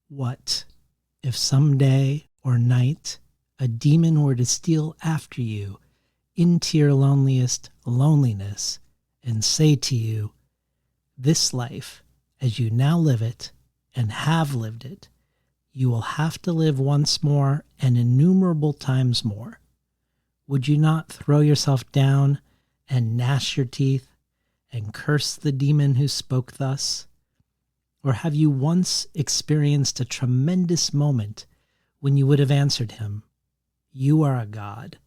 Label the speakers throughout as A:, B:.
A: What if someday or night a demon were to steal after you into your loneliest loneliness and say to you, this life, as you now live it and have lived it, you will have to live once more and innumerable times more. Would you not throw yourself down and gnash your teeth and curse the demon who spoke thus? Or have you once experienced a tremendous moment when you would have answered him, you are a god,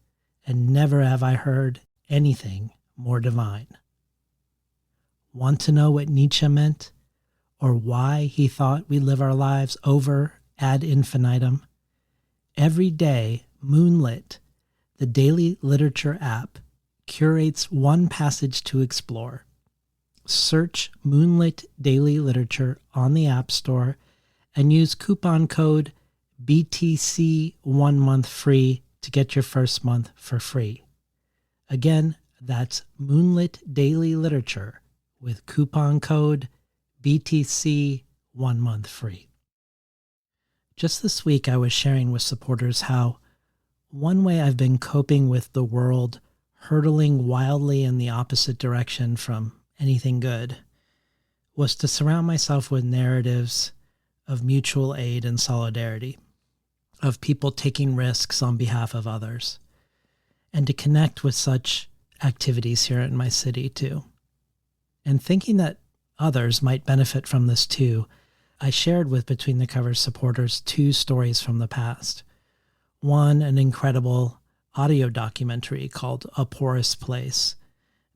A: and never have I heard anything more divine? Want to know what Nietzsche meant, or why he thought we live our lives over ad infinitum? Every day, Moonlit, the daily literature app, curates one passage to explore. Search Moonlit Daily Literature on the App Store and use coupon code BTC 1 month free to get your first month for free. Again, that's Moonlit Daily Literature with coupon code BTC 1 month free. Just this week, I was sharing with supporters how one way I've been coping with the world hurtling wildly in the opposite direction from anything good was to surround myself with narratives of mutual aid and solidarity, of people taking risks on behalf of others, and to connect with such activities here in my city too. And thinking that others might benefit from this too, I shared with Between the Covers supporters 2 stories from the past. One, an incredible audio documentary called A Porous Place,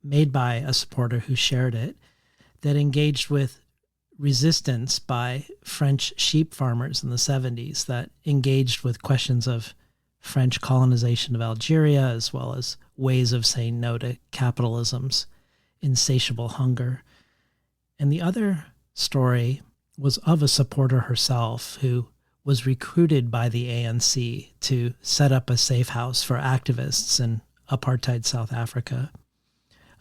A: made by a supporter who shared it, that engaged with resistance by French sheep farmers in the 70s, that engaged with questions of French colonization of Algeria, as well as ways of saying no to capitalism's insatiable hunger. And the other story was of a supporter herself who was recruited by the ANC to set up a safe house for activists in apartheid South Africa.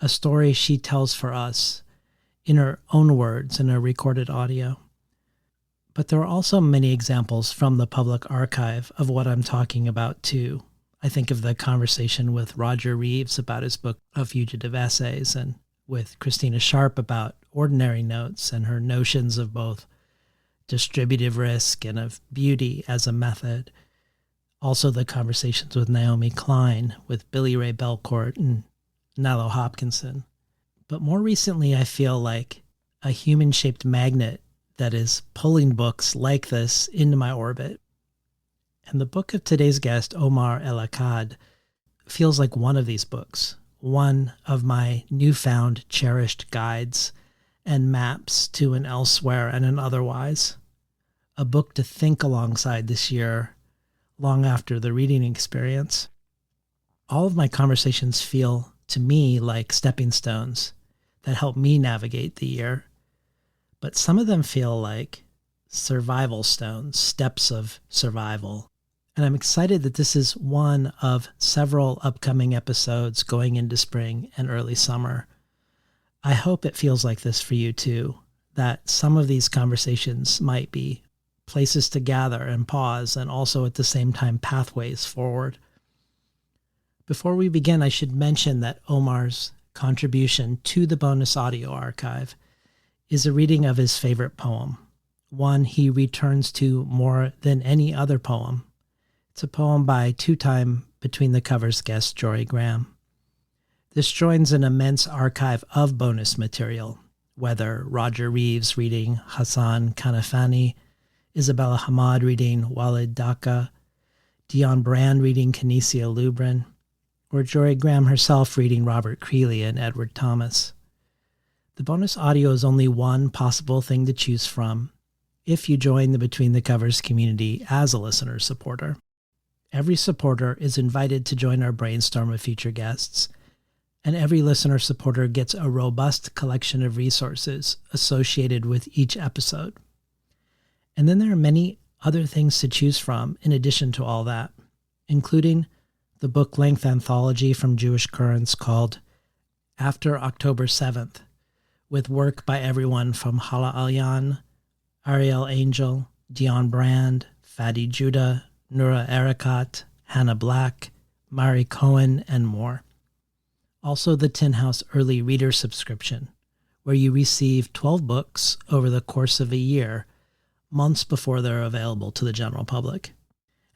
A: A story she tells for us in her own words in a recorded audio. But there are also many examples from the public archive of what I'm talking about too. I think of the conversation with Roger Reeves about his book of fugitive essays, and with Christina Sharp about ordinary notes and her notions of both distributive risk and of beauty as a method. Also the conversations with Naomi Klein, with Billy Ray Belcourt and Nalo Hopkinson. But more recently, I feel like a human-shaped magnet that is pulling books like this into my orbit. And the book of today's guest, Omar El Akkad, feels like one of these books, one of my newfound cherished guides and maps to an elsewhere and an otherwise. A book to think alongside this year, long after the reading experience. All of my conversations feel to me like stepping stones that help me navigate the year. But some of them feel like survival stones, steps of survival. And I'm excited that this is one of several upcoming episodes going into spring and early summer. I hope it feels like this for you too, that some of these conversations might be places to gather and pause, and also at the same time pathways forward. Before we begin, I should mention that Omar's contribution to the bonus audio archive is a reading of his favorite poem, one he returns to more than any other poem. It's a poem by 2-time Between the Covers guest Jory Graham. This joins an immense archive of bonus material, whether Roger Reeves reading Hassan Kanafani, Isabella Hamad reading Walid Daka, Dion Brand reading Kinesia Lubrin, or Jory Graham herself reading Robert Creeley and Edward Thomas. The bonus audio is only one possible thing to choose from if you join the Between the Covers community as a listener supporter. Every supporter is invited to join our brainstorm of future guests, and every listener supporter gets a robust collection of resources associated with each episode. And then there are many other things to choose from in addition to all that, including the book-length anthology from Jewish Currents called After October 7th, with work by everyone from Hala Alyan, Ariel Angel, Dion Brand, Fadi Judah, Noura Erakat, Hannah Black, Mari Cohen, and more. Also the Tin House Early Reader subscription, where you receive 12 books over the course of a year, months before they're available to the general public.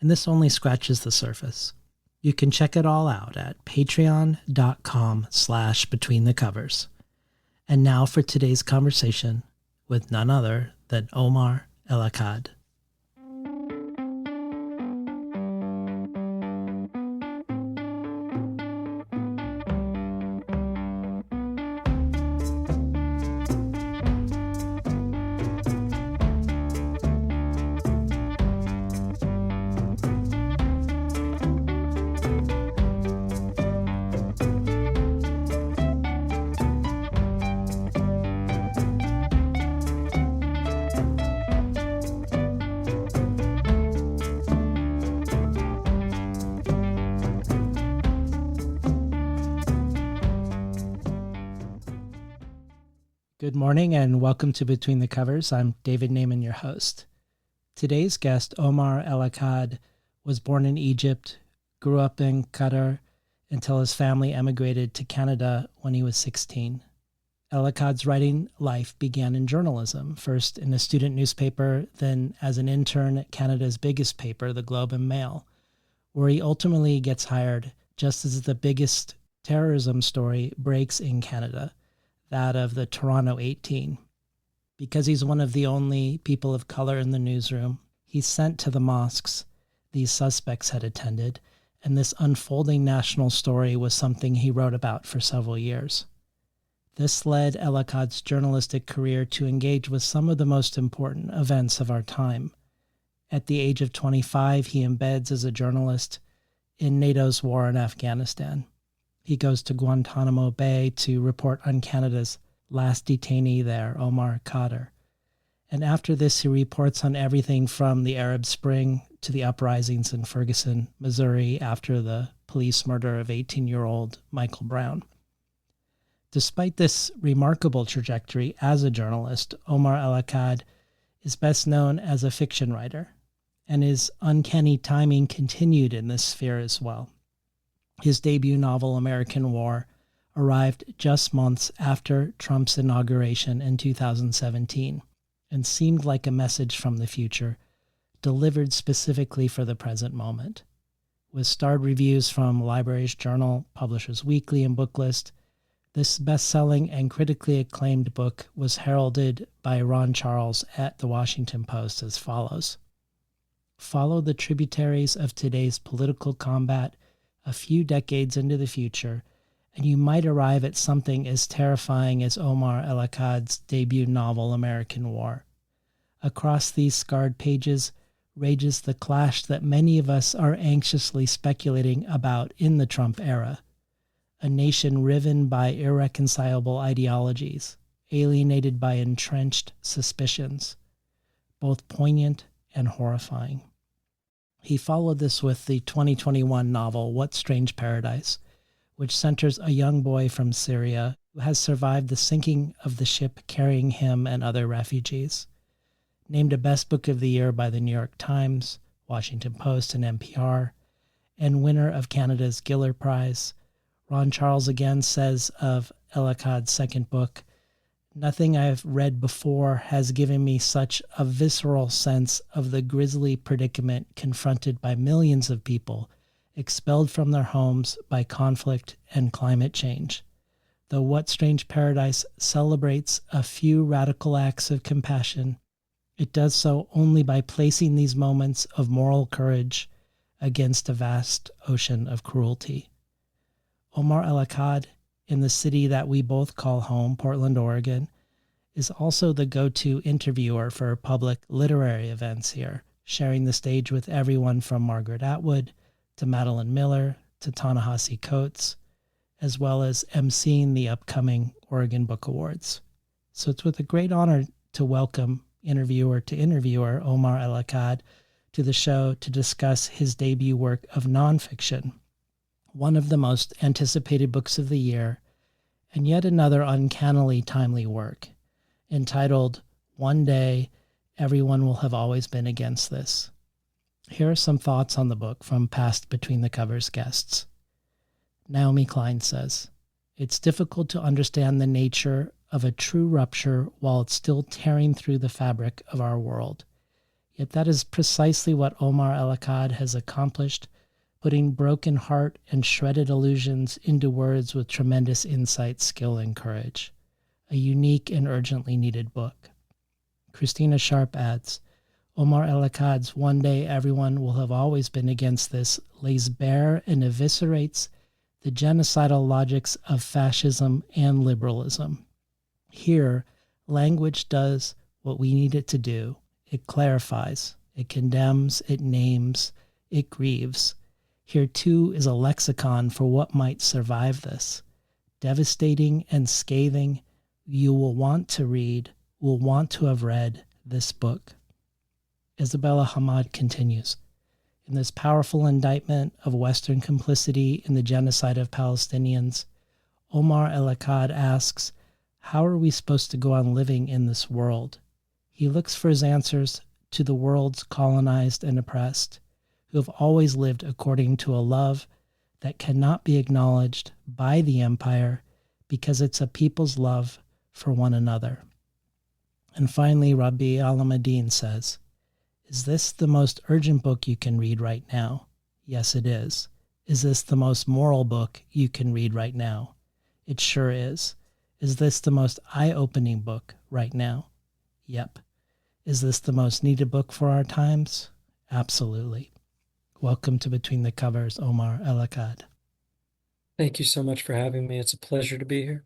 A: And this only scratches the surface. You can check it all out at patreon.com/betweenthecovers. And now for today's conversation with none other than Omar El Akkad. Good morning and welcome to Between the Covers. I'm David Naiman, your host. Today's guest, Omar El Akkad, was born in Egypt, grew up in Qatar until his family emigrated to Canada when he was 16. El Akkad's writing life began in journalism, first in a student newspaper, then as an intern at Canada's biggest paper, the Globe and Mail, where he ultimately gets hired just as the biggest terrorism story breaks in Canada, that of the Toronto 18. Because he's one of the only people of color in the newsroom, he's sent to the mosques these suspects had attended, and this unfolding national story was something he wrote about for several years. This led El Akkad's journalistic career to engage with some of the most important events of our time. At the age of 25, he embeds as a journalist in NATO's war in Afghanistan. He goes to Guantanamo Bay to report on Canada's last detainee there, Omar Khadr. And after this, he reports on everything from the Arab Spring to the uprisings in Ferguson, Missouri, after the police murder of 18-year-old Michael Brown. Despite this remarkable trajectory as a journalist, Omar El Akkad is best known as a fiction writer, and his uncanny timing continued in this sphere as well. His debut novel, American War, arrived just months after Trump's inauguration in 2017 and seemed like a message from the future, delivered specifically for the present moment. With starred reviews from Libraries Journal, Publishers Weekly, and Booklist, this best-selling and critically acclaimed book was heralded by Ron Charles at The Washington Post as follows: "Follow the tributaries of today's political combat a few decades into the future, and you might arrive at something as terrifying as Omar El Akkad's debut novel, American War. Across these scarred pages rages the clash that many of us are anxiously speculating about in the Trump era. A nation riven by irreconcilable ideologies, alienated by entrenched suspicions, both poignant and horrifying." He followed this with the 2021 novel, What Strange Paradise, which centers a young boy from Syria who has survived the sinking of the ship carrying him and other refugees. Named a Best Book of the Year by the New York Times, Washington Post, and NPR, and winner of Canada's Giller Prize, Ron Charles again says of El Akkad's second book, "Nothing I've read before has given me such a visceral sense of the grisly predicament confronted by millions of people expelled from their homes by conflict and climate change. Though What Strange Paradise celebrates a few radical acts of compassion, it does so only by placing these moments of moral courage against a vast ocean of cruelty." Omar El Akkad, in the city that we both call home, Portland, Oregon, is also the go-to interviewer for public literary events here, sharing the stage with everyone from Margaret Atwood to Madeline Miller to Ta-Nehisi Coates, as well as emceeing the upcoming Oregon Book Awards. So it's with a great honor to welcome interviewer Omar El Akkad to the show to discuss his debut work of nonfiction, one of the most anticipated books of the year, and yet another uncannily timely work, entitled One Day Everyone will have always been against this. Here are some thoughts on the book from past Between the Covers guests. Naomi Klein says, "It's difficult to understand the nature of a true rupture while it's still tearing through the fabric of our world. Yet that is precisely what Omar El Akkad has accomplished, putting broken heart and shredded illusions into words with tremendous insight, skill, and courage. A unique and urgently needed book." Christina Sharp adds, Omar El Akkad's "One Day Everyone Will Have Always Been Against This" lays bare and eviscerates the genocidal logics of fascism and liberalism. Here, language does what we need it to do. It clarifies, it condemns, it names, it grieves. Here, too, is a lexicon for what might survive this. Devastating and scathing, you will want to read, will want to have read this book. Isabella Hamad continues, in this powerful indictment of Western complicity in the genocide of Palestinians, Omar El Akkad asks, how are we supposed to go on living in this world? He looks for his answers to the world's colonized and oppressed, who have always lived according to a love that cannot be acknowledged by the empire because it's a people's love for one another. And finally, Rabbi Alameddin says, is this the most urgent book you can read right now? Yes, it is. Is this the most moral book you can read right now? It sure is. Is this the most eye-opening book right now? Yep. Is this the most needed book for our times? Absolutely. Welcome to Between the Covers, Omar El Akkad.
B: Thank you so much for having me. It's a pleasure to be here.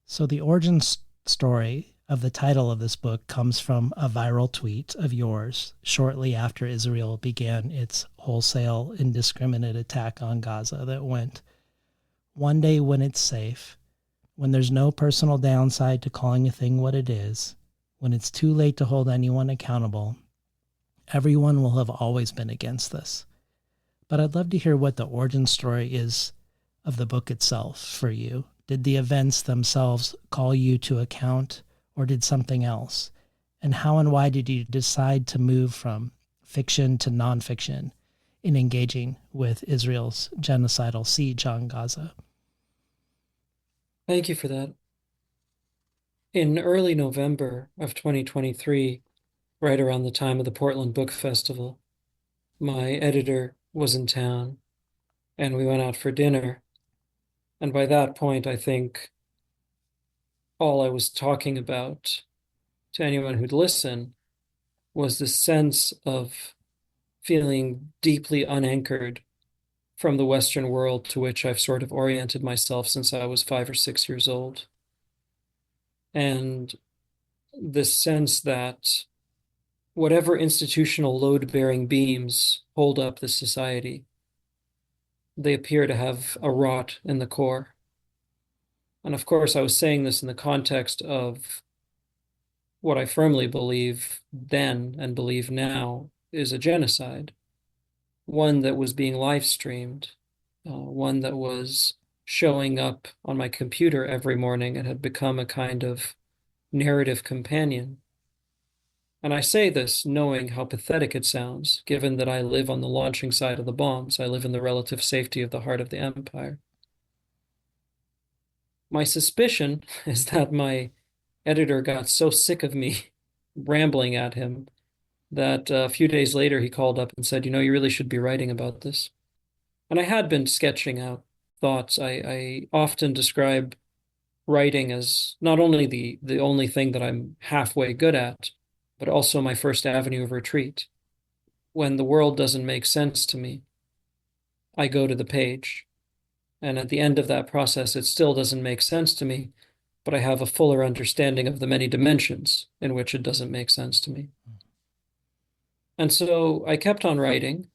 A: So the origin story of the title of this book comes from a viral tweet of yours shortly after Israel began its wholesale, indiscriminate attack on Gaza that went, one day when it's safe, when there's no personal downside to calling a thing what it is, when it's too late to hold anyone accountable, everyone will have always been against this. But I'd love to hear what the origin story is of the book itself for you. Did the events themselves call you to account, or did something else? And how and why did you decide to move from fiction to nonfiction in engaging with Israel's genocidal siege on Gaza?
B: Thank you for that. In early November of 2023, right around the time of the Portland Book Festival, my editor was in town and we went out for dinner. And by that point, I think all I was talking about to anyone who'd listen was this sense of feeling deeply unanchored from the Western world to which I've sort of oriented myself since I was 5 or 6 years old. And this sense that whatever institutional load-bearing beams hold up this society, they appear to have a rot in the core. And of course, I was saying this in the context of what I firmly believe then and believe now is a genocide, one that was being live streamed, one that was showing up on my computer every morning and had become a kind of narrative companion. And I say this knowing how pathetic it sounds, given that I live on the launching side of the bombs. I live in the relative safety of the heart of the empire. My suspicion is that my editor got so sick of me rambling at him that a few days later he called up and said, you really should be writing about this. And I had been sketching out thoughts. I often describe writing as not only the only thing that I'm halfway good at, but also my first avenue of retreat. When the world doesn't make sense to me, I go to the page. And at the end of that process, it still doesn't make sense to me, but I have a fuller understanding of the many dimensions in which it doesn't make sense to me. And so I kept on writing,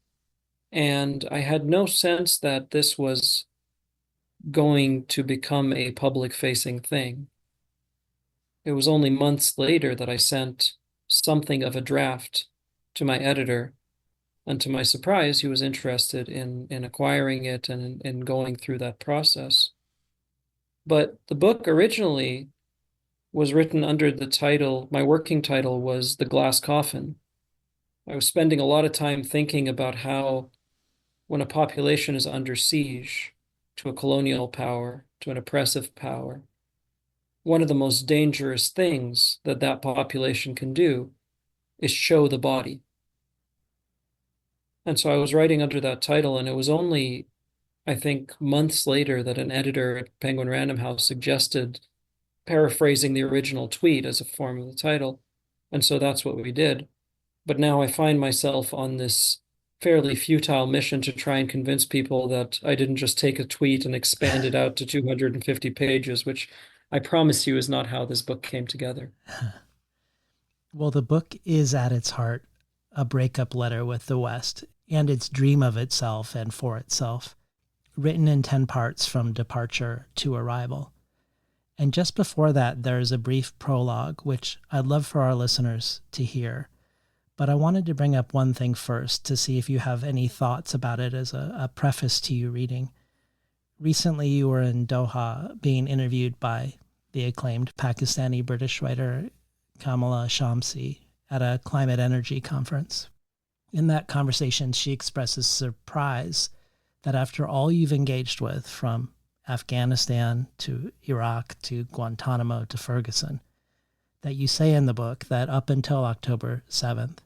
B: and I had no sense that this was going to become a public-facing thing. It was only months later that I sent something of a draft to my editor, and to my surprise, he was interested in acquiring it and in going through that process. But the book originally was written under the title, my working title was The Glass Coffin. I was spending a lot of time thinking about how when a population is under siege to a colonial power, to an oppressive power, one of the most dangerous things that that population can do is show the body. And so I was writing under that title, and it was only, I think, months later that an editor at Penguin Random House suggested paraphrasing the original tweet as a form of the title. And so that's what we did. But now I find myself on this fairly futile mission to try and convince people that I didn't just take a tweet and expand it out to 250 pages, which I promise you is not how this book came together.
A: Well, the book is at its heart a breakup letter with the West and its dream of itself and for itself, written in 10 parts from departure to arrival. And just before that, there's a brief prologue, which I'd love for our listeners to hear. But I wanted to bring up one thing first to see if you have any thoughts about it as a preface to you reading. Recently, you were in Doha being interviewed by the acclaimed Pakistani-British writer Kamala Shamsi at a climate energy conference. In that conversation, she expresses surprise that after all you've engaged with, from Afghanistan to Iraq to Guantanamo to Ferguson, that you say in the book that up until October 7th,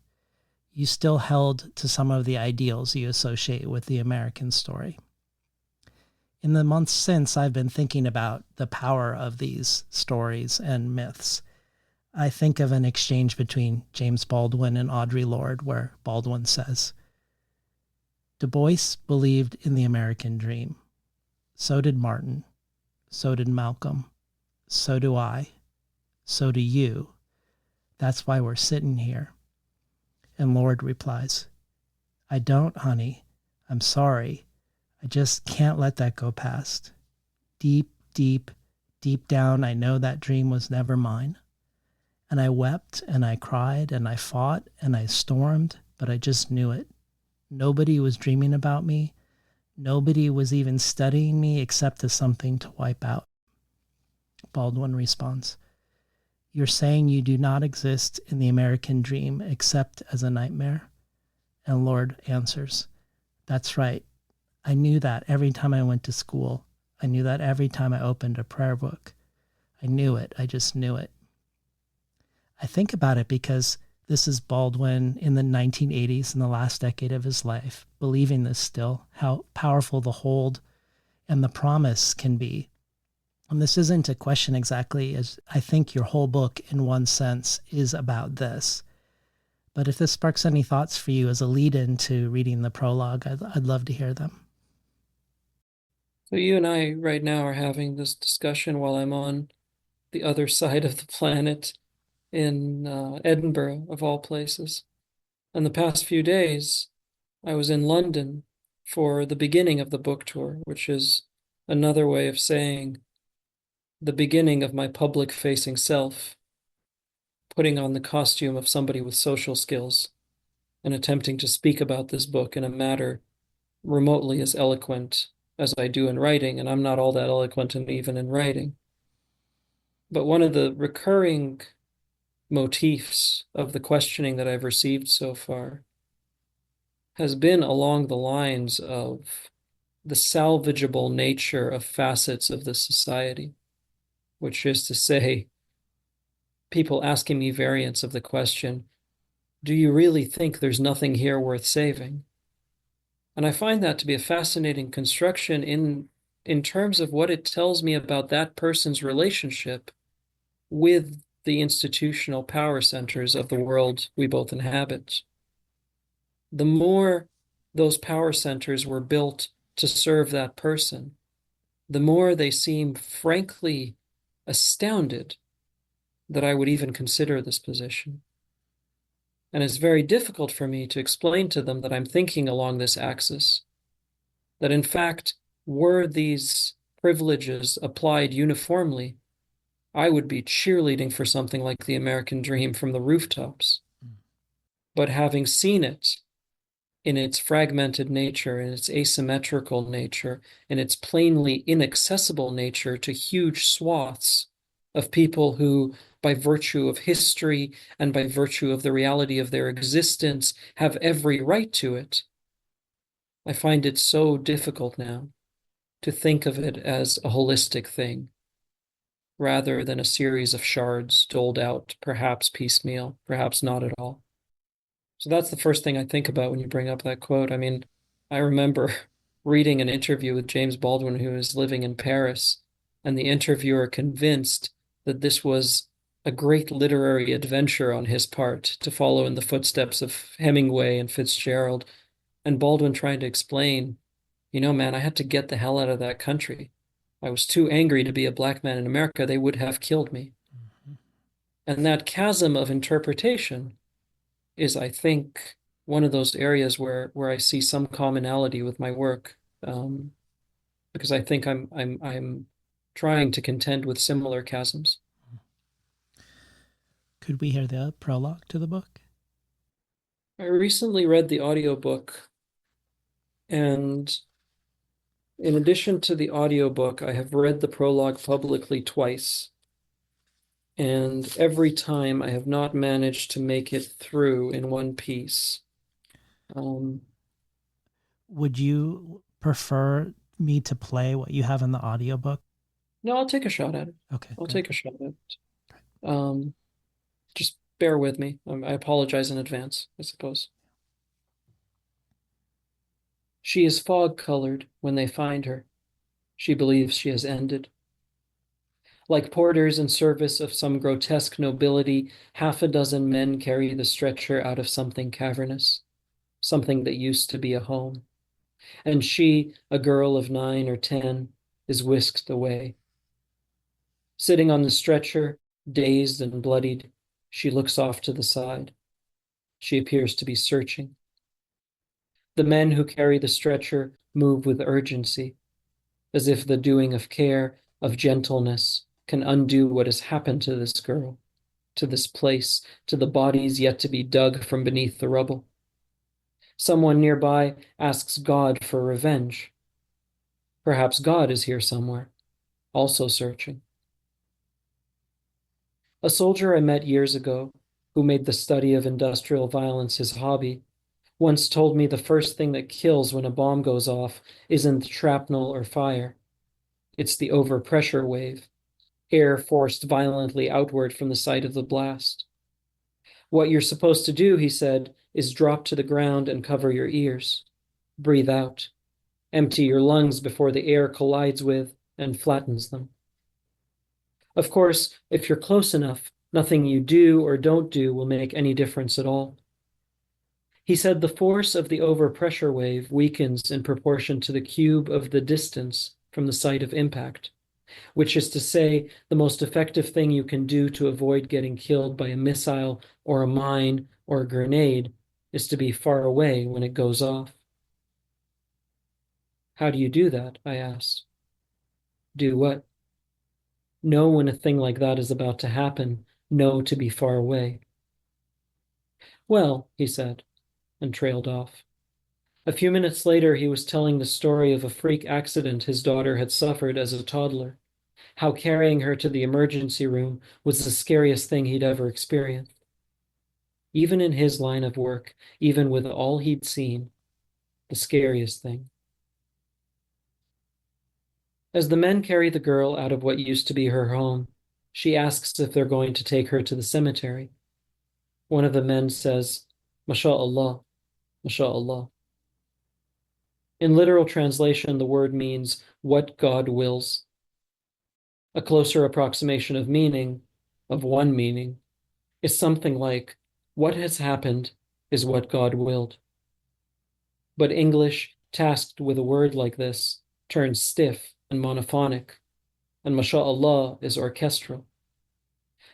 A: you still held to some of the ideals you associate with the American story. In the months since, I've been thinking about the power of these stories and myths. I think of an exchange between James Baldwin and Audre Lorde where Baldwin says, Du Bois believed in the American dream. So did Martin. So did Malcolm. So do I. So do you. That's why we're sitting here. And Lorde replies, I don't, honey. I'm sorry. I just can't let that go past. Deep, deep, deep down, I know that dream was never mine. And I wept and I cried and I fought and I stormed, but I just knew it. Nobody was dreaming about me. Nobody was even studying me except as something to wipe out. Baldwin responds, You're saying you do not exist in the American dream except as a nightmare? And Lorde answers, That's right. I knew that every time I went to school. I knew that every time I opened a prayer book. I knew it. I just knew it. I think about it because this is Baldwin in the 1980s, in the last decade of his life, believing this still, how powerful the hold and the promise can be. And this isn't a question exactly, as I think your whole book, in one sense, is about this. But if this sparks any thoughts for you as a lead-in to reading the prologue, I'd love to hear them.
B: So you and I right now are having this discussion while I'm on the other side of the planet in Edinburgh, of all places. And the past few days, I was in London for the beginning of the book tour, which is another way of saying the beginning of my public-facing self, putting on the costume of somebody with social skills and attempting to speak about this book in a matter remotely as eloquent as I do in writing, and I'm not all that eloquent even in writing. But one of the recurring motifs of the questioning that I've received so far has been along the lines of the salvageable nature of facets of this society, which is to say, people asking me variants of the question, do you really think there's nothing here worth saving? And I find that to be a fascinating construction in terms of what it tells me about that person's relationship with the institutional power centers of the world we both inhabit. The more those power centers were built to serve that person, the more they seem frankly astounded that I would even consider this position. And it's very difficult for me to explain to them that I'm thinking along this axis, that in fact, were these privileges applied uniformly, I would be cheerleading for something like the American dream from the rooftops. But having seen it in its fragmented nature, in its asymmetrical nature, in its plainly inaccessible nature to huge swaths of people who, by virtue of history and by virtue of the reality of their existence, have every right to it. I find it so difficult now to think of it as a holistic thing rather than a series of shards doled out, perhaps piecemeal, perhaps not at all. So that's the first thing I think about when you bring up that quote. I mean, I remember reading an interview with James Baldwin, who was living in Paris, and the interviewer convinced that this was a great literary adventure on his part to follow in the footsteps of Hemingway and Fitzgerald. And Baldwin trying to explain, man, I had to get the hell out of that country. I was too angry to be a black man in America. They would have killed me. And that chasm of interpretation is, I think, one of those areas where I see some commonality with my work, because I think I'm trying to contend with similar chasms.
A: Could we hear the prologue to the book?
B: I recently read the audiobook, and in addition to the audiobook, I have read the prologue publicly twice. And every time I have not managed to make it through in one piece.
A: Would you prefer me to play what you have in the audiobook?
B: No, I'll take a shot at it.
A: Okay.
B: I'll take a shot at it. Just bear with me. I apologize in advance, I suppose. She is fog-colored when they find her. She believes she has ended. Like porters in service of some grotesque nobility, half a dozen men carry the stretcher out of something cavernous, something that used to be a home. And she, a girl of 9 or 10, is whisked away. Sitting on the stretcher, dazed and bloodied, she looks off to the side. She appears to be searching. The men who carry the stretcher move with urgency, as if the doing of care, of gentleness, can undo what has happened to this girl, to this place, to the bodies yet to be dug from beneath the rubble. Someone nearby asks God for revenge. Perhaps God is here somewhere, also searching. A soldier I met years ago, who made the study of industrial violence his hobby, once told me the first thing that kills when a bomb goes off isn't shrapnel or fire. It's the overpressure wave, air forced violently outward from the site of the blast. What you're supposed to do, he said, is drop to the ground and cover your ears. Breathe out. Empty your lungs before the air collides with and flattens them. Of course, if you're close enough, nothing you do or don't do will make any difference at all. He said the force of the overpressure wave weakens in proportion to the cube of the distance from the site of impact, which is to say, the most effective thing you can do to avoid getting killed by a missile or a mine or a grenade is to be far away when it goes off. How do you do that? I asked. Do what? Know when a thing like that is about to happen, know to be far away. Well, he said, and trailed off. A few minutes later, he was telling the story of a freak accident his daughter had suffered as a toddler, how carrying her to the emergency room was the scariest thing he'd ever experienced. Even in his line of work, even with all he'd seen, the scariest thing. As the men carry the girl out of what used to be her home, she asks if they're going to take her to the cemetery. One of the men says, "MashaAllah, MashaAllah." In literal translation, the word means what God wills. A closer approximation of meaning, of one meaning, is something like, what has happened is what God willed. But English, tasked with a word like this, turns stiff and monophonic, and MashaAllah is orchestral.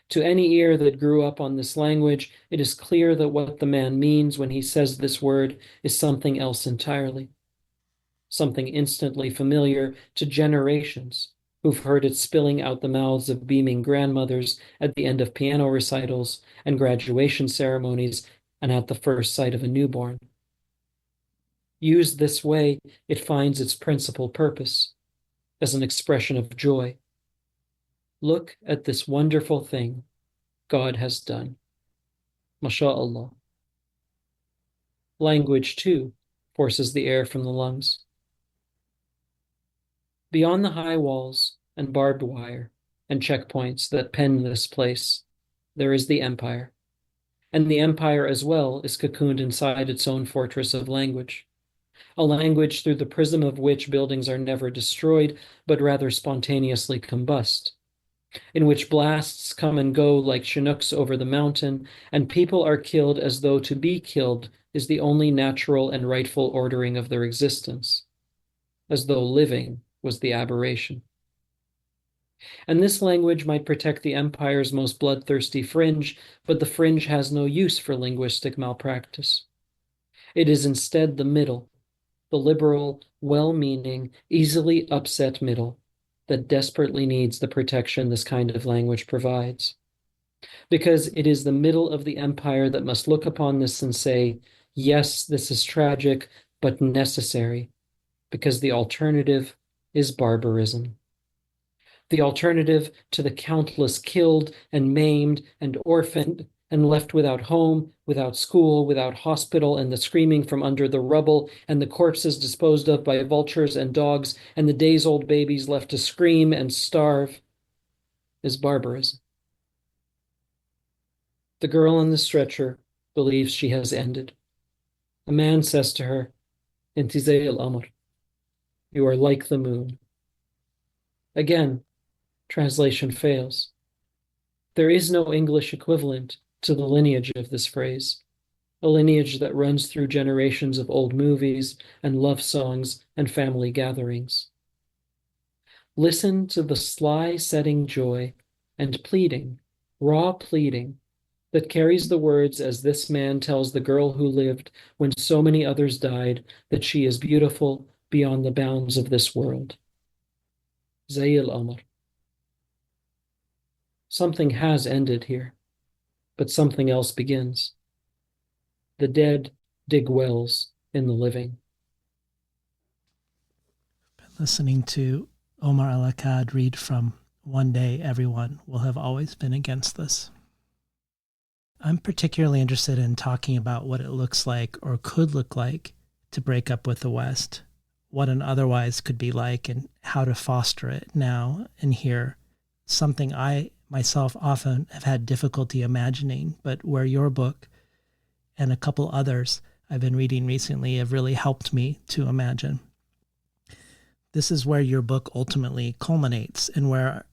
B: To any ear that grew up on this language, it is clear that what the man means when he says this word is something else entirely. Something instantly familiar to generations who've heard it spilling out the mouths of beaming grandmothers at the end of piano recitals and graduation ceremonies and at the first sight of a newborn. Used this way, it finds its principal purpose as an expression of joy. Look at this wonderful thing God has done. MashaAllah. Language, too, forces the air from the lungs. Beyond the high walls and barbed wire and checkpoints that pen this place, there is the empire. And the empire as well is cocooned inside its own fortress of language. A language through the prism of which buildings are never destroyed, but rather spontaneously combust, in which blasts come and go like Chinooks over the mountain, and people are killed as though to be killed is the only natural and rightful ordering of their existence, as though living was the aberration. And this language might protect the empire's most bloodthirsty fringe, but the fringe has no use for linguistic malpractice. It is instead the middle, the liberal, well-meaning, easily upset middle that desperately needs the protection this kind of language provides. Because it is the middle of the empire that must look upon this and say, yes, this is tragic, but necessary, because the alternative is barbarism. The alternative to the countless killed and maimed and orphaned and left without home, without school, without hospital, and the screaming from under the rubble, and the corpses disposed of by vultures and dogs, and the days-old babies left to scream and starve, is barbarism. The girl on the stretcher believes she has ended. A man says to her, "Inti zay al-amr," you are like the moon. Again, translation fails. There is no English equivalent to the lineage of this phrase, a lineage that runs through generations of old movies and love songs and family gatherings. Listen to the sly setting joy and pleading, raw pleading, that carries the words as this man tells the girl who lived when so many others died that she is beautiful beyond the bounds of this world. Zay al-amr. Something has ended here, but something else begins. The dead dig wells in the living.
A: Been listening to Omar El Akkad read from One Day Everyone Will Have Always Been Against This. I'm particularly interested in talking about what it looks like or could look like to break up with the West, what an otherwise could be like, and how to foster it now and here, something I myself often have had difficulty imagining, but where your book and a couple others I've been reading recently have really helped me to imagine. This is where your book ultimately culminates, and where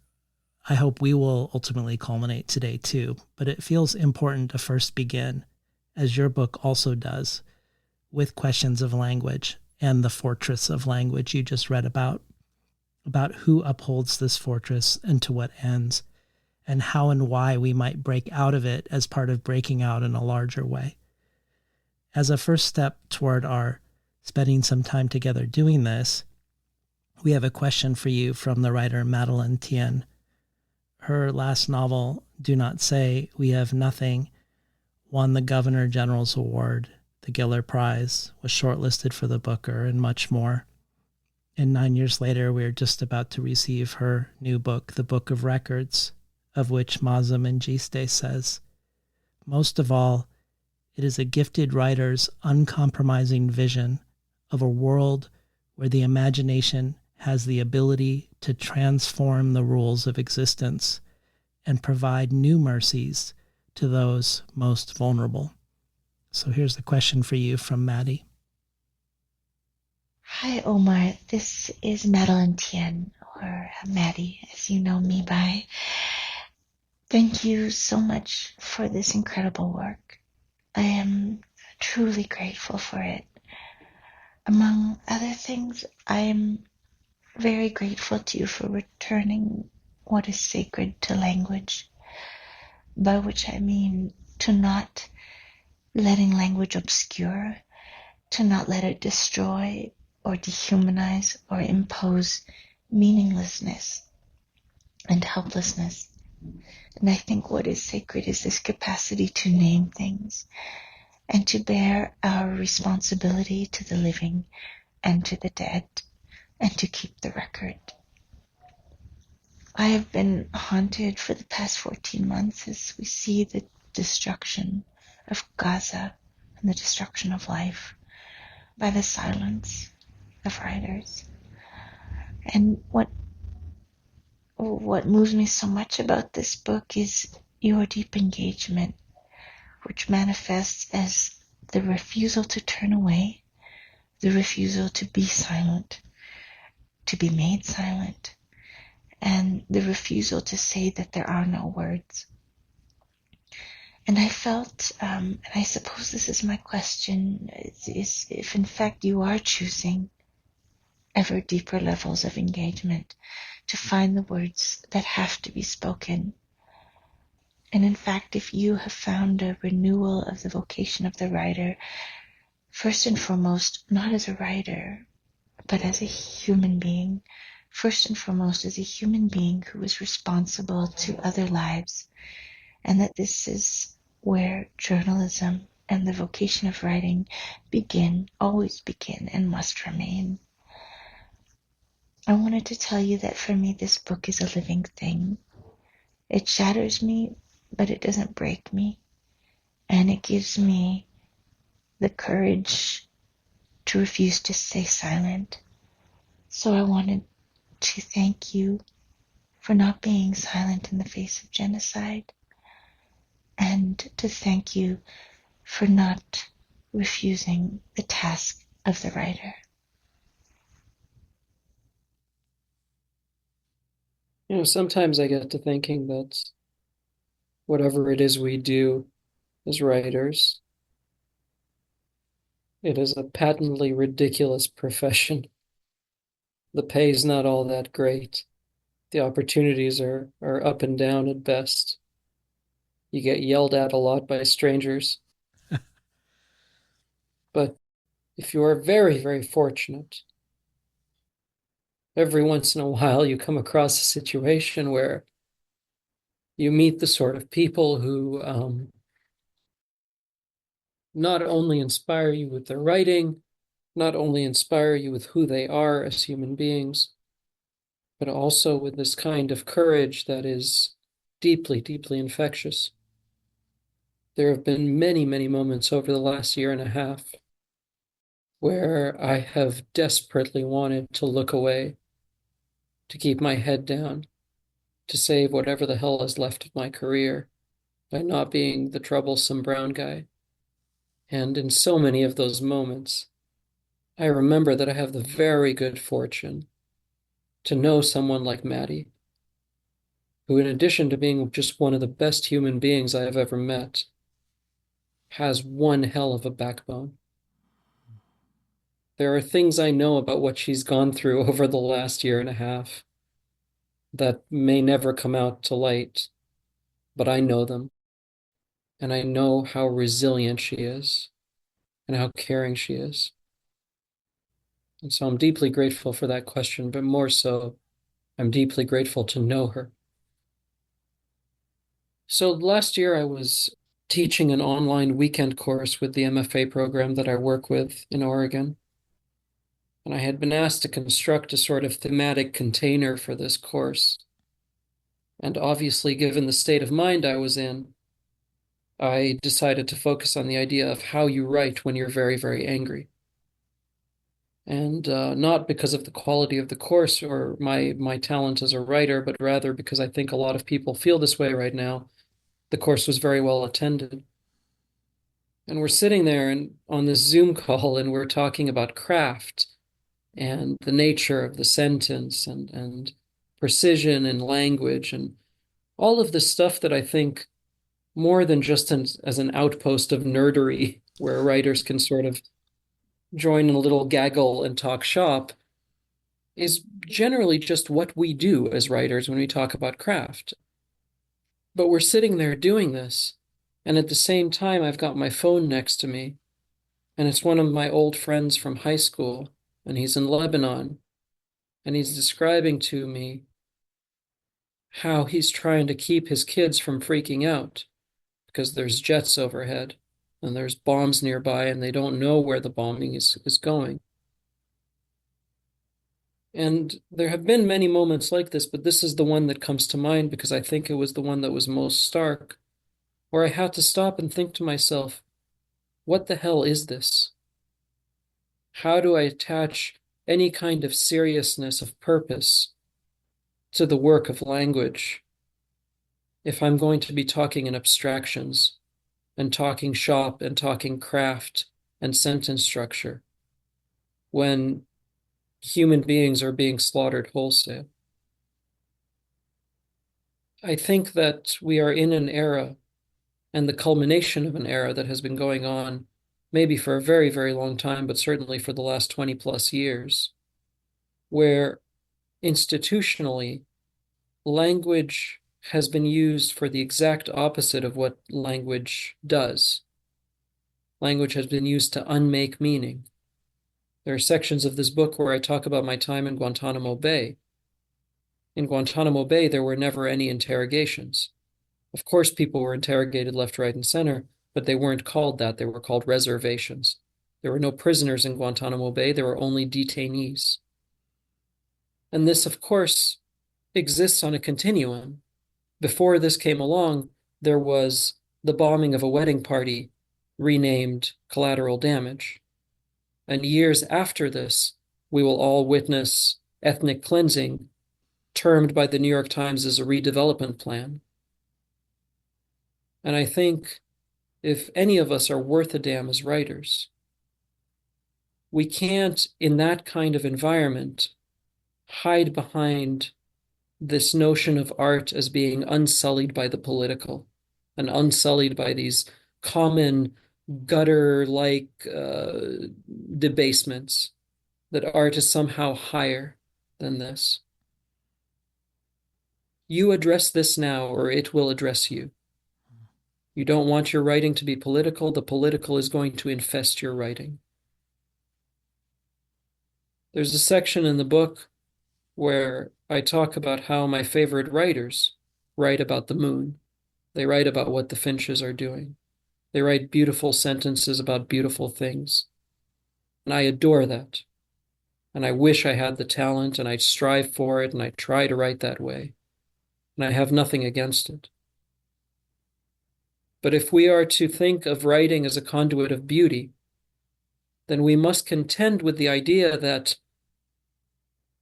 A: I hope we will ultimately culminate today too. But it feels important to first begin, as your book also does, with questions of language and the fortress of language you just read about who upholds this fortress and to what ends, and how and why we might break out of it as part of breaking out in a larger way. As a first step toward our spending some time together doing this, we have a question for you from the writer Madeleine Tien. Her last novel, Do Not Say We Have Nothing, won the Governor General's Award, the Giller Prize, was shortlisted for the Booker, and much more. And 9 years later, we are just about to receive her new book, The Book of Records, of which Mazam Njiste says, most of all, it is a gifted writer's uncompromising vision of a world where the imagination has the ability to transform the rules of existence and provide new mercies to those most vulnerable. So here's the question for you from Maddie.
C: Hi, Omar. This is Madeleine Tien, or Maddie, as you know me by. Thank you so much for this incredible work. I am truly grateful for it. Among other things, I am very grateful to you for returning what is sacred to language, by which I mean to not letting language obscure, to not let it destroy or dehumanize or impose meaninglessness and helplessness. And I think what is sacred is this capacity to name things and to bear our responsibility to the living and to the dead and to keep the record. I have been haunted for the past 14 months as we see the destruction of Gaza and the destruction of life by the silence of writers. And what moves me so much about this book is your deep engagement, which manifests as the refusal to turn away, the refusal to be silent, to be made silent, and the refusal to say that there are no words. And I felt, and I suppose this is my question, is if in fact you are choosing ever deeper levels of engagement to find the words that have to be spoken. And in fact, if you have found a renewal of the vocation of the writer, first and foremost, not as a writer, but as a human being, first and foremost as a human being who is responsible to other lives, and that this is where journalism and the vocation of writing always begin, and must remain. I wanted to tell you that for me, this book is a living thing. It shatters me, but it doesn't break me. And it gives me the courage to refuse to stay silent. So I wanted to thank you for not being silent in the face of genocide, and to thank you for not refusing the task of the writer.
B: Sometimes I get to thinking that whatever it is we do as writers, it is a patently ridiculous profession. The pay is not all that great. The opportunities are up and down at best. You get yelled at a lot by strangers. But if you are very, very fortunate, every once in a while you come across a situation where you meet the sort of people who not only inspire you with their writing, not only inspire you with who they are as human beings, but also with this kind of courage that is deeply, deeply infectious. There have been many, many moments over the last year and a half where I have desperately wanted to look away, to keep my head down, to save whatever the hell is left of my career by not being the troublesome brown guy. And in so many of those moments, I remember that I have the very good fortune to know someone like Maddie, who, in addition to being just one of the best human beings I have ever met, has one hell of a backbone. There are things I know about what she's gone through over the last year and a half that may never come out to light, but I know them. And I know how resilient she is and how caring she is. And so I'm deeply grateful for that question, but more so, I'm deeply grateful to know her. So last year I was teaching an online weekend course with the MFA program that I work with in Oregon. And I had been asked to construct a sort of thematic container for this course. And obviously, given the state of mind I was in, I decided to focus on the idea of how you write when you're very, very angry. And not because of the quality of the course or my talent as a writer, but rather because I think a lot of people feel this way right now. The course was very well attended. And we're sitting there and on this Zoom call, and we're talking about craft and the nature of the sentence and precision in language and all of this stuff that I think more than just as an outpost of nerdery where writers can sort of join in a little gaggle and talk shop is generally just what we do as writers when we talk about craft. But we're sitting there doing this, and at the same time, I've got my phone next to me, and it's one of my old friends from high school, and he's in Lebanon, and he's describing to me how he's trying to keep his kids from freaking out because there's jets overhead and there's bombs nearby, and they don't know where the bombing is going. And there have been many moments like this, but this is the one that comes to mind because I think it was the one that was most stark, where I had to stop and think to myself, what the hell is this? How do I attach any kind of seriousness of purpose to the work of language if I'm going to be talking in abstractions and talking shop and talking craft and sentence structure when human beings are being slaughtered wholesale? I think that we are in an era and the culmination of an era that has been going on maybe for a very, very long time, but certainly for the last 20 plus years, where institutionally language has been used for the exact opposite of what language does. Language has been used to unmake meaning. There are sections of this book where I talk about my time in Guantanamo Bay. In Guantanamo Bay, there were never any interrogations. Of course, people were interrogated left, right, and center, but they weren't called that. They were called reservations. There were no prisoners in Guantanamo Bay. There were only detainees. And this, of course, exists on a continuum. Before this came along, there was the bombing of a wedding party renamed collateral damage. And years after this, we will all witness ethnic cleansing, termed by the New York Times as a redevelopment plan. And I think if any of us are worth a damn as writers, we can't, in that kind of environment, hide behind this notion of art as being unsullied by the political and unsullied by these common gutter-like debasements, that art is somehow higher than this. You address this now, or it will address you. You don't want your writing to be political, the political is going to infest your writing. There's a section in the book where I talk about how my favorite writers write about the moon. They write about what the finches are doing. They write beautiful sentences about beautiful things. And I adore that. And I wish I had the talent, and I strive for it, and I try to write that way. And I have nothing against it. But if we are to think of writing as a conduit of beauty, then we must contend with the idea that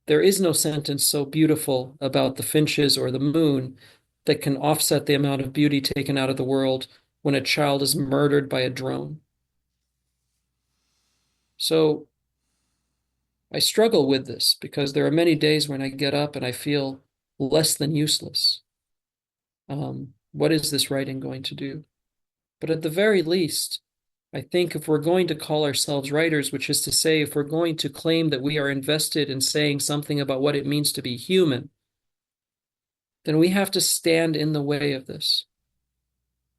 B: there is no sentence so beautiful about the finches or the moon that can offset the amount of beauty taken out of the world when a child is murdered by a drone. So I struggle with this because there are many days when I get up and I feel less than useless. What is this writing going to do? But at the very least, I think if we're going to call ourselves writers, which is to say, if we're going to claim that we are invested in saying something about what it means to be human, then we have to stand in the way of this.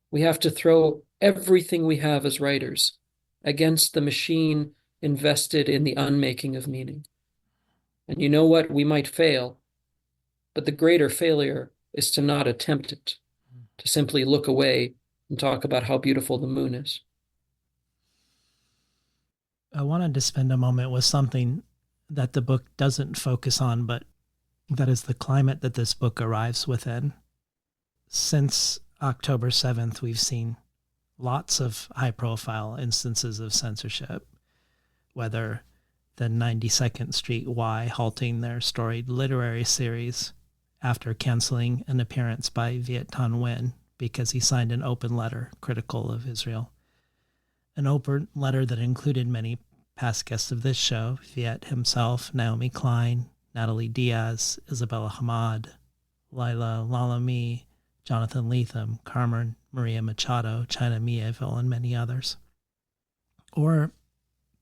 B: We have to throw everything we have as writers against the machine invested in the unmaking of meaning. And you know what? We might fail, but the greater failure is to not attempt it, to simply look away and talk about how beautiful the moon is.
A: I wanted to spend a moment with something that the book doesn't focus on, but that is the climate that this book arrives within. Since October 7th, we've seen lots of high-profile instances of censorship, whether the 92nd Street Y halting their storied literary series after canceling an appearance by Viet Thanh Nguyen because he signed an open letter critical of Israel. An open letter that included many past guests of this show, Viet himself, Naomi Klein, Natalie Diaz, Isabella Hamad, Laila Lalami, Jonathan Lethem, Carmen Maria Machado, China Mieville, and many others. Or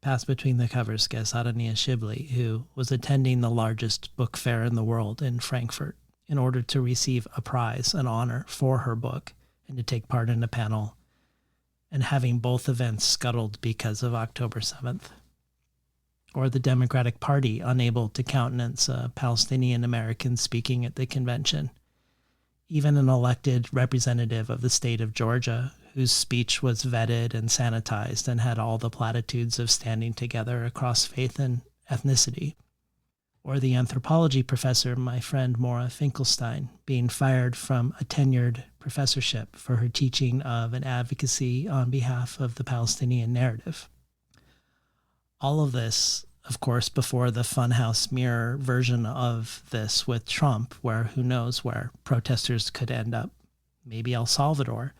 A: past between the covers guest Adania Shibli, who was attending the largest book fair in the world in Frankfurt in order to receive a prize, an honor for her book, and to take part in a panel, and having both events scuttled because of October 7th. Or the Democratic Party unable to countenance a Palestinian American speaking at the convention. Even an elected representative of the state of Georgia, whose speech was vetted and sanitized and had all the platitudes of standing together across faith and ethnicity. or the anthropology professor, my friend Maura Finkelstein, being fired from a tenured professorship for her teaching of an advocacy on behalf of the Palestinian narrative. All of this, of course, before the funhouse mirror version of this with Trump, where who knows where protesters could end up, maybe El Salvador.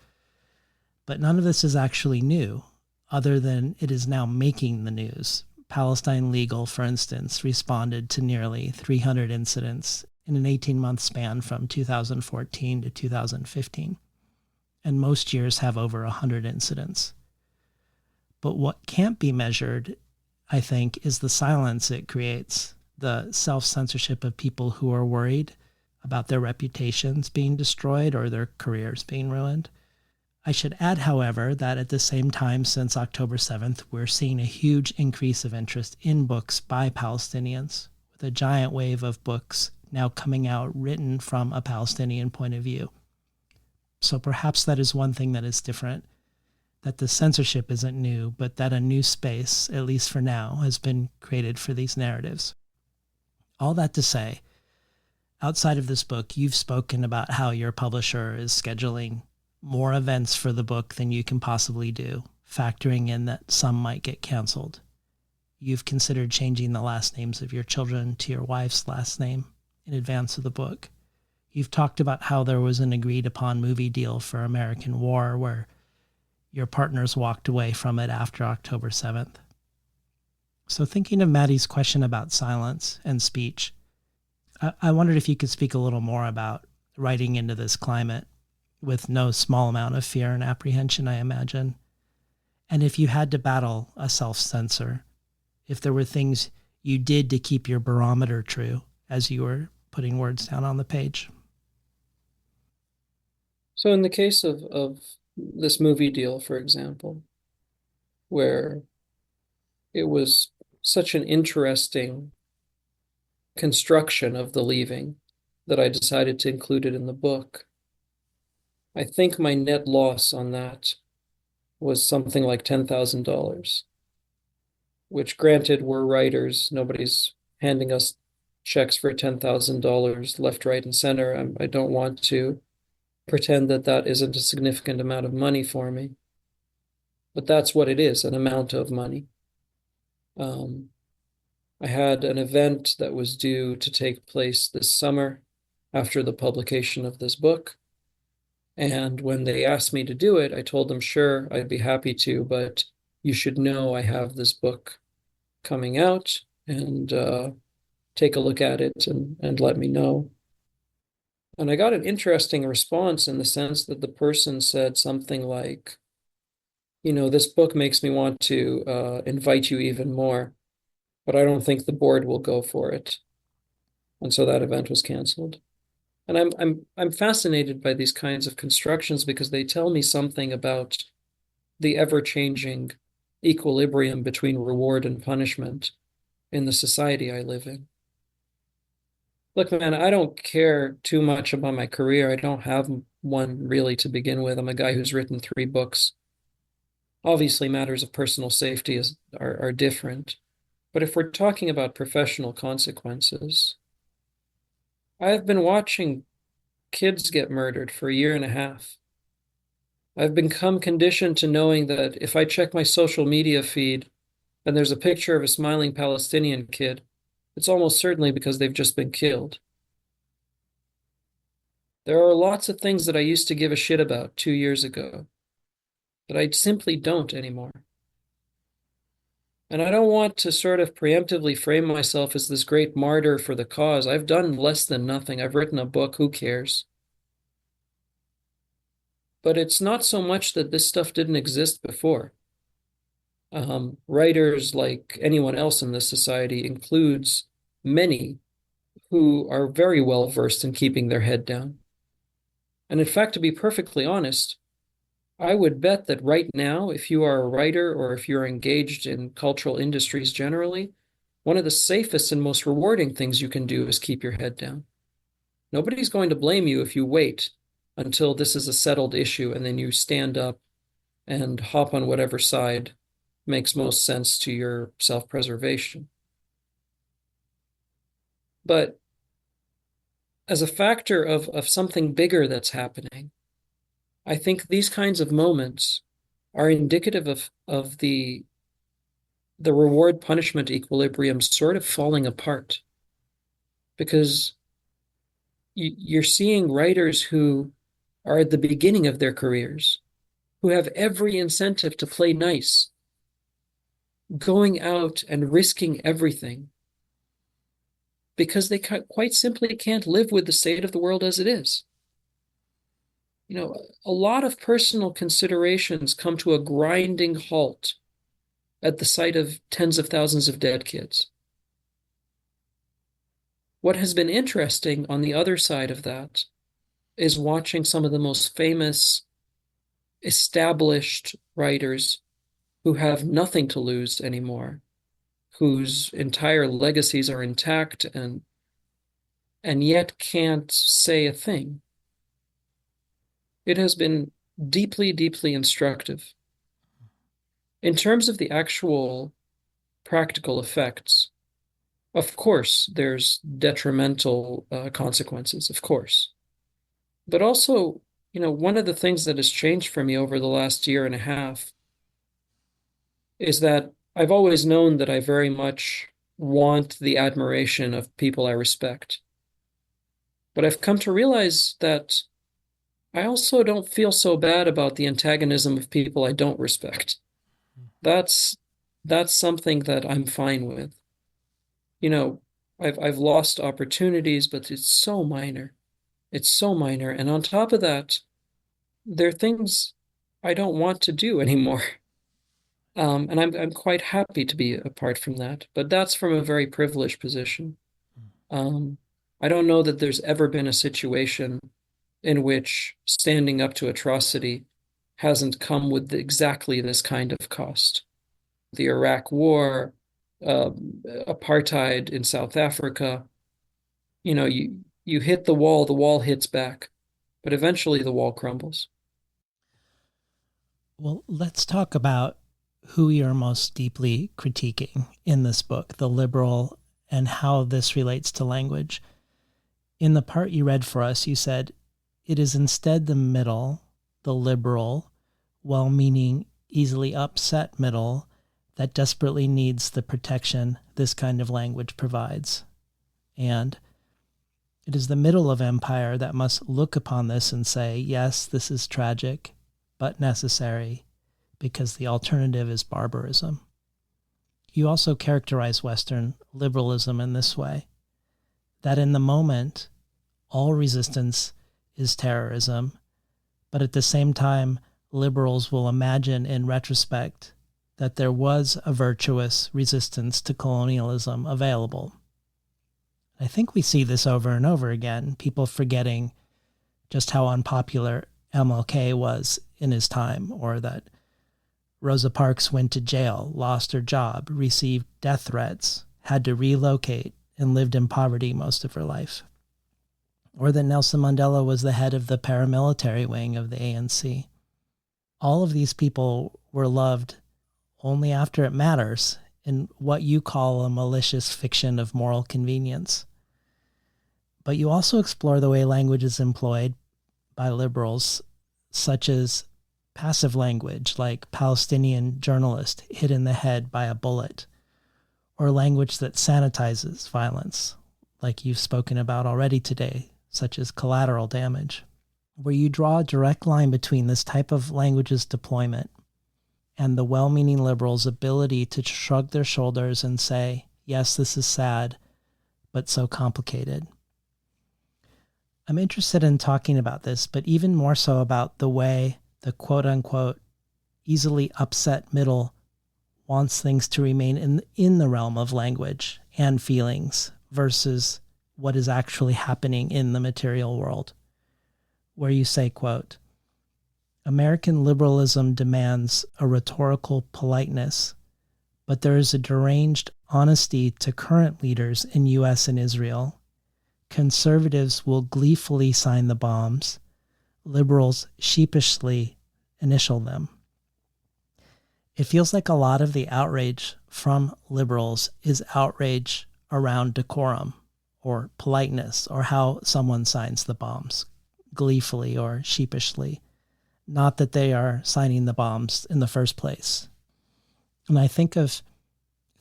A: But none of this is actually new, other than it is now making the news. Palestine Legal, for instance, responded to nearly 300 incidents in an 18-month span from 2014 to 2015. And most years have over 100 incidents. But what can't be measured, I think, is the silence it creates, the self-censorship of people who are worried about their reputations being destroyed or their careers being ruined. I should add, however, that at the same time since October 7th, we're seeing a huge increase of interest in books by Palestinians, with a giant wave of books now coming out written from a Palestinian point of view. So perhaps that is one thing that is different, that the censorship isn't new, but that a new space, at least for now, has been created for these narratives. All that to say, outside of this book, you've spoken about how your publisher is scheduling more events for the book than you can possibly do, factoring in that some might get canceled. You've considered changing the last names of your children to your wife's last name in advance of the book. You've talked about how there was an agreed upon movie deal for American War where your partners walked away from it after October 7th. So thinking of Maddie's question about silence and speech, I wondered if you could speak a little more about writing into this climate with no small amount of fear and apprehension, I imagine. And if you had to battle a self-censor, if there were things you did to keep your barometer true as you were putting words down on the page.
B: So in the case of this movie deal, for example, where it was such an interesting construction of the leaving that I decided to include it in the book, I think my net loss on that was something like $10,000, which granted we're writers. Nobody's handing us checks for $10,000 left, right, and center. I don't want to pretend that that isn't a significant amount of money for me, but that's what it is, an amount of money. I had an event that was due to take place this summer after the publication of this book. And when they asked me to do it, I told them, sure, I'd be happy to, but you should know I have this book coming out, and take a look at it and let me know. And I got an interesting response in the sense that the person said something like, this book makes me want to invite you even more, but I don't think the board will go for it. And so that event was canceled. And I'm fascinated by these kinds of constructions because they tell me something about the ever-changing equilibrium between reward and punishment in the society I live in. Look, man, I don't care too much about my career. I don't have one really to begin with. I'm a guy who's written 3 books. Obviously, matters of personal safety are different. But if we're talking about professional consequences, I have been watching kids get murdered for a year and a half. I've become conditioned to knowing that if I check my social media feed and there's a picture of a smiling Palestinian kid, it's almost certainly because they've just been killed. There are lots of things that I used to give a shit about 2 years ago that I simply don't anymore. And I don't want to sort of preemptively frame myself as this great martyr for the cause. I've done less than nothing. I've written a book. Who cares? But it's not so much that this stuff didn't exist before. Writers, like anyone else in this society, includes many who are very well versed in keeping their head down. And in fact, to be perfectly honest, I would bet that right now, if you are a writer or if you're engaged in cultural industries generally, one of the safest and most rewarding things you can do is keep your head down. Nobody's going to blame you if you wait until this is a settled issue and then you stand up and hop on whatever side makes most sense to your self-preservation. But as a factor of something bigger that's happening, I think these kinds of moments are indicative of the reward punishment equilibrium sort of falling apart, because you're seeing writers who are at the beginning of their careers, who have every incentive to play nice, going out and risking everything because they quite simply can't live with the state of the world as it is. A lot of personal considerations come to a grinding halt at the sight of tens of thousands of dead kids. What has been interesting on the other side of that is watching some of the most famous, established writers who have nothing to lose anymore, whose entire legacies are intact and yet can't say a thing. It has been deeply, deeply instructive. In terms of the actual practical effects, of course, there's detrimental consequences, of course. But also, one of the things that has changed for me over the last year and a half is that I've always known that I very much want the admiration of people I respect. But I've come to realize that I also don't feel so bad about the antagonism of people I don't respect. That's something that I'm fine with. I've lost opportunities, but it's so minor. It's so minor. And on top of that, there are things I don't want to do anymore. And I'm quite happy to be apart from that. But that's from a very privileged position. I don't know that there's ever been a situation in which standing up to atrocity hasn't come with exactly this kind of cost. The Iraq War, apartheid in South Africa, you hit the wall hits back, but eventually the wall crumbles.
A: Well, let's talk about who you're most deeply critiquing in this book, the liberal, and how this relates to language. In the part you read for us, you said, it is instead the middle, the liberal, well-meaning, easily upset middle that desperately needs the protection this kind of language provides. And it is the middle of empire that must look upon this and say, yes, this is tragic, but necessary, because the alternative is barbarism. You also characterize Western liberalism in this way, that in the moment, all resistance is terrorism, but at the same time, liberals will imagine in retrospect that there was a virtuous resistance to colonialism available. I think we see this over and over again, people forgetting just how unpopular MLK was in his time, or that Rosa Parks went to jail, lost her job, received death threats, had to relocate, and lived in poverty most of her life. Or that Nelson Mandela was the head of the paramilitary wing of the ANC. All of these people were loved only after it matters in what you call a malicious fiction of moral convenience. But you also explore the way language is employed by liberals, such as passive language, like Palestinian journalist hit in the head by a bullet, or language that sanitizes violence, like you've spoken about already today, such as collateral damage, where you draw a direct line between this type of language's deployment and the well-meaning liberals' ability to shrug their shoulders and say, yes, this is sad, but so complicated. I'm interested in talking about this, but even more so about the way the quote-unquote easily upset middle wants things to remain in the realm of language and feelings versus what is actually happening in the material world, where you say, quote, American liberalism demands a rhetorical politeness, but there is a deranged honesty to current leaders in U.S. and Israel. Conservatives will gleefully sign the bombs. Liberals sheepishly initial them. It feels like a lot of the outrage from liberals is outrage around decorum, or politeness or how someone signs the bombs, gleefully or sheepishly. Not that they are signing the bombs in the first place. And I think of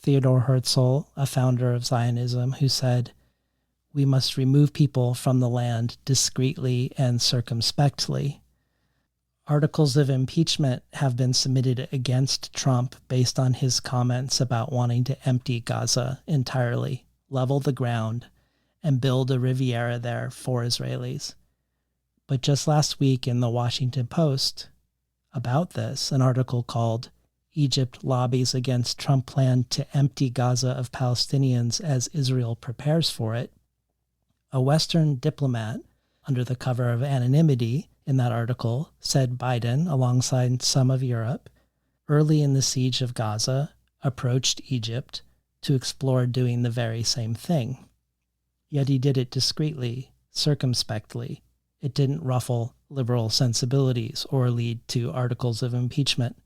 A: Theodor Herzl, a founder of Zionism, who said, "We must remove people from the land discreetly and circumspectly." Articles of impeachment have been submitted against Trump based on his comments about wanting to empty Gaza entirely, level the ground, and build a Riviera there for Israelis. But just last week in the Washington Post about this, an article called "Egypt Lobbies Against Trump Plan to Empty Gaza of Palestinians as Israel Prepares for It," a Western diplomat, under the cover of anonymity in that article, said Biden, alongside some of Europe, early in the siege of Gaza, approached Egypt to explore doing the very same thing. Yet he did it discreetly, circumspectly. It didn't ruffle liberal sensibilities or lead to articles of impeachment.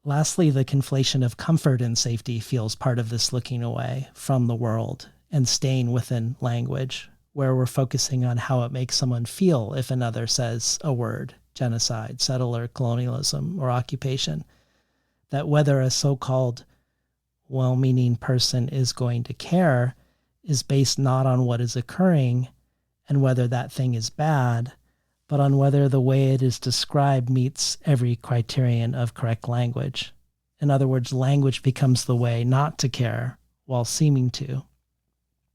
A: Lastly, the conflation of comfort and safety feels part of this looking away from the world and staying within language, where we're focusing on how it makes someone feel if another says a word, genocide, settler colonialism, or occupation. That whether a so-called well-meaning person is going to care is based not on what is occurring and whether that thing is bad, but on whether the way it is described meets every criterion of correct language. In other words, language becomes the way not to care while seeming to.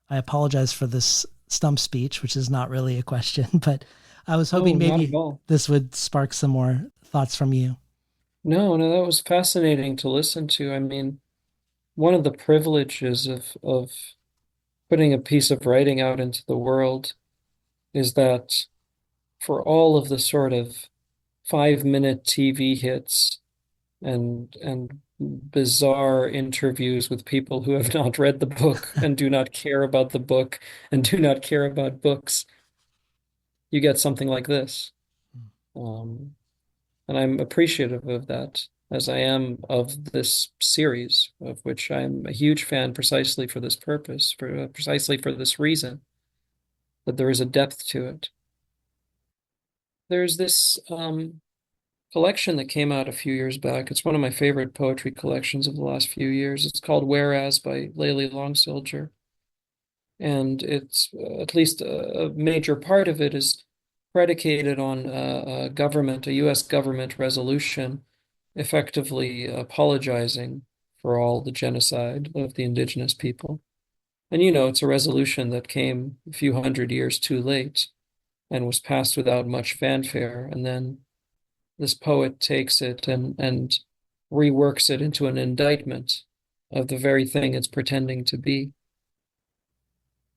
A: I apologize for this stump speech, which is not really a question, but I was hoping maybe this would spark some more thoughts from you.
B: No, that was fascinating to listen to. I mean, one of the privileges of putting a piece of writing out into the world is that for all of the sort of 5-minute TV hits and bizarre interviews with people who have not read the book and do not care about the book and do not care about books, you get something like this. And I'm appreciative of that, as I am of this series, of which I'm a huge fan precisely for this purpose, precisely for this reason, that there is a depth to it. There's this collection that came out a few years back. It's one of my favorite poetry collections of the last few years. It's called Whereas by Layli Long Soldier. And it's, at least a major part of it is predicated on a US government resolution effectively apologizing for all the genocide of the indigenous people. And it's a resolution that came a few hundred years too late and was passed without much fanfare. And then this poet takes it and reworks it into an indictment of the very thing it's pretending to be.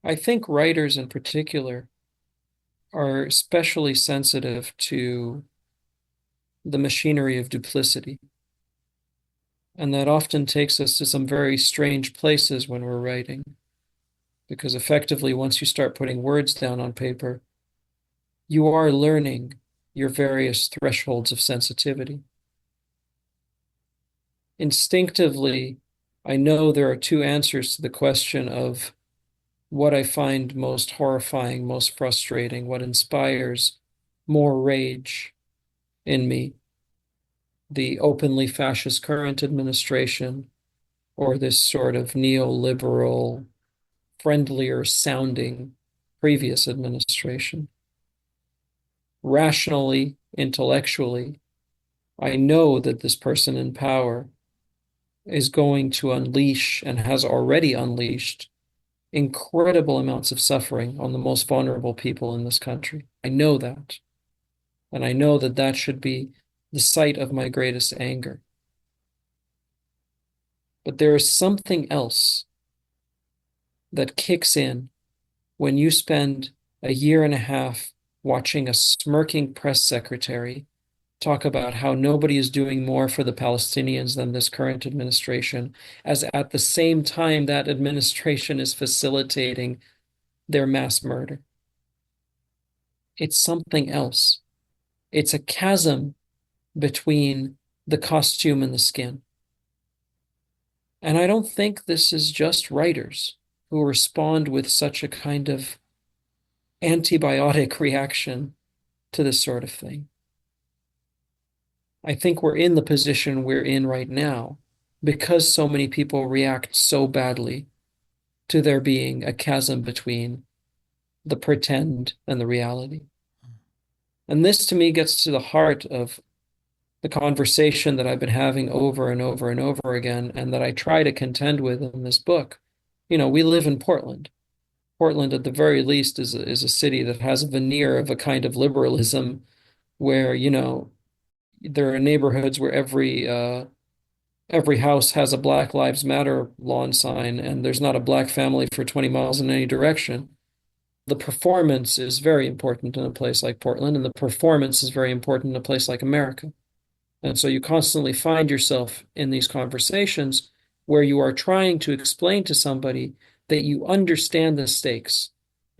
B: I think writers in particular are especially sensitive to the machinery of duplicity. And that often takes us to some very strange places when we're writing. Because effectively, once you start putting words down on paper, you are learning your various thresholds of sensitivity. Instinctively, I know there are two answers to the question of what I find most horrifying, most frustrating, what inspires more rage in me, the openly fascist current administration or this sort of neoliberal, friendlier sounding previous administration. Rationally, intellectually, I know that this person in power is going to unleash and has already unleashed incredible amounts of suffering on the most vulnerable people in this country. I know that. And I know that that should be the site of my greatest anger. But there is something else that kicks in when you spend a year and a half watching a smirking press secretary talk about how nobody is doing more for the Palestinians than this current administration, as at the same time that administration is facilitating their mass murder. It's something else. It's a chasm between the costume and the skin. And I don't think this is just writers who respond with such a kind of antibiotic reaction to this sort of thing. I think we're in the position we're in right now because so many people react so badly to there being a chasm between the pretend and the reality. And this to me gets to the heart of the conversation that I've been having over and over and over again, and that I try to contend with in this book. You know, we live in Portland. Portland, at the very least, is a city that has a veneer of a kind of liberalism where, you know, there are neighborhoods where every house has a Black Lives Matter lawn sign, and there's not a black family for 20 miles in any direction. The performance is very important in a place like Portland, and the performance is very important in a place like America. And so you constantly find yourself in these conversations where you are trying to explain to somebody that you understand the stakes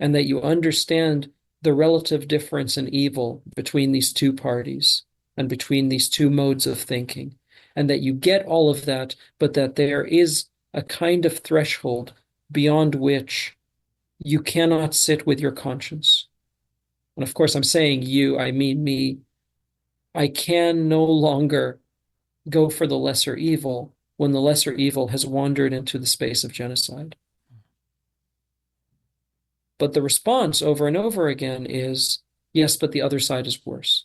B: and that you understand the relative difference in evil between these two parties and between these two modes of thinking, and that you get all of that, but that there is a kind of threshold beyond which you cannot sit with your conscience. And of course, I'm saying you, I mean me. I can no longer go for the lesser evil when the lesser evil has wandered into the space of genocide. But the response over and over again is, yes, but the other side is worse.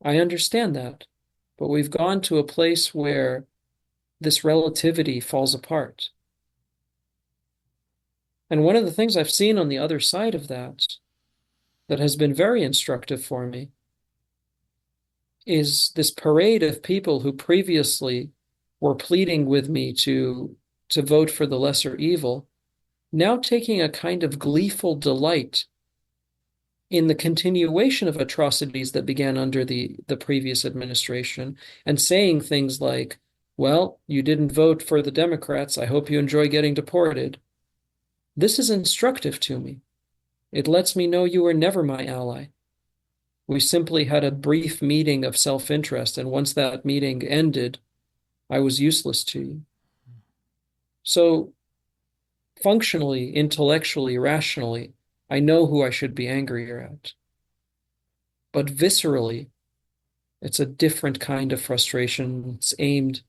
B: I understand that, but we've gone to a place where this relativity falls apart. And one of the things I've seen on the other side of that has been very instructive for me is this parade of people who previously were pleading with me to vote for the lesser evil, now taking a kind of gleeful delight in the continuation of atrocities that began under the previous administration, and saying things like, well, you didn't vote for the Democrats, I hope you enjoy getting deported. This is instructive to me. It lets me know you were never my ally. We simply had a brief meeting of self-interest, and once that meeting ended, I was useless to you. So functionally, intellectually, rationally, I know who I should be angrier at. But viscerally, it's a different kind of frustration. It's aimed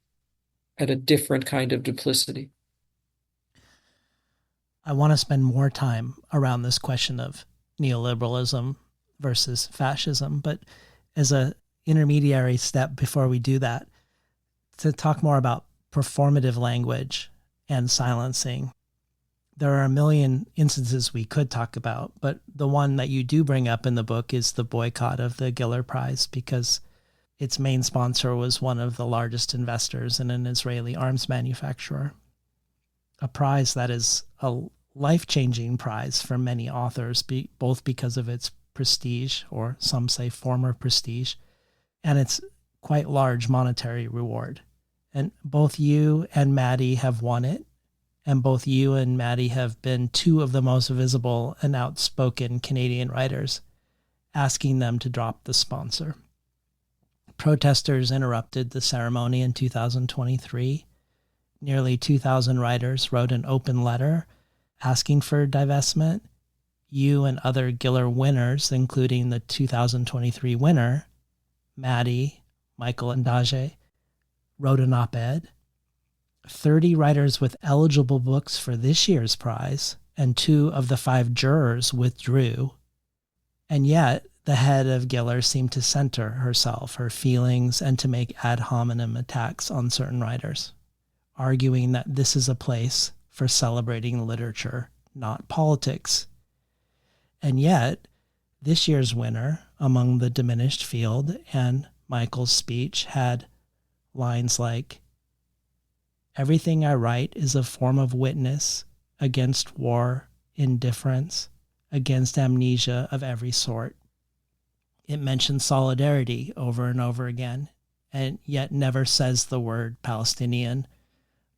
B: at a different kind of duplicity.
A: I want to spend more time around this question of neoliberalism versus fascism, but as a intermediary step before we do that, to talk more about performative language and silencing. There are a million instances we could talk about, but the one that you do bring up in the book is the boycott of the Giller Prize, because its main sponsor was one of the largest investors in an Israeli arms manufacturer. A prize that is a life-changing prize for many authors, both because of its prestige, or some say former prestige, and its quite large monetary reward. And both you and Maddie have won it, and both you and Maddie have been two of the most visible and outspoken Canadian writers, asking them to drop the sponsor. Protesters interrupted the ceremony in 2023. Nearly 2,000 writers wrote an open letter asking for divestment. You and other Giller winners, including the 2023 winner, Maddie, Michael Ndage, wrote an op-ed. 30 writers with eligible books for this year's prize, and 2 of the 5 jurors withdrew. And yet, the head of Giller seemed to center herself, her feelings, and to make ad hominem attacks on certain writers, arguing that this is a place for celebrating literature, not politics. And yet, this year's winner, among the diminished field, and Michael's speech had lines like, "Everything I write is a form of witness against war, indifference, against amnesia of every sort." It mentions solidarity over and over again, and yet never says the word Palestinian,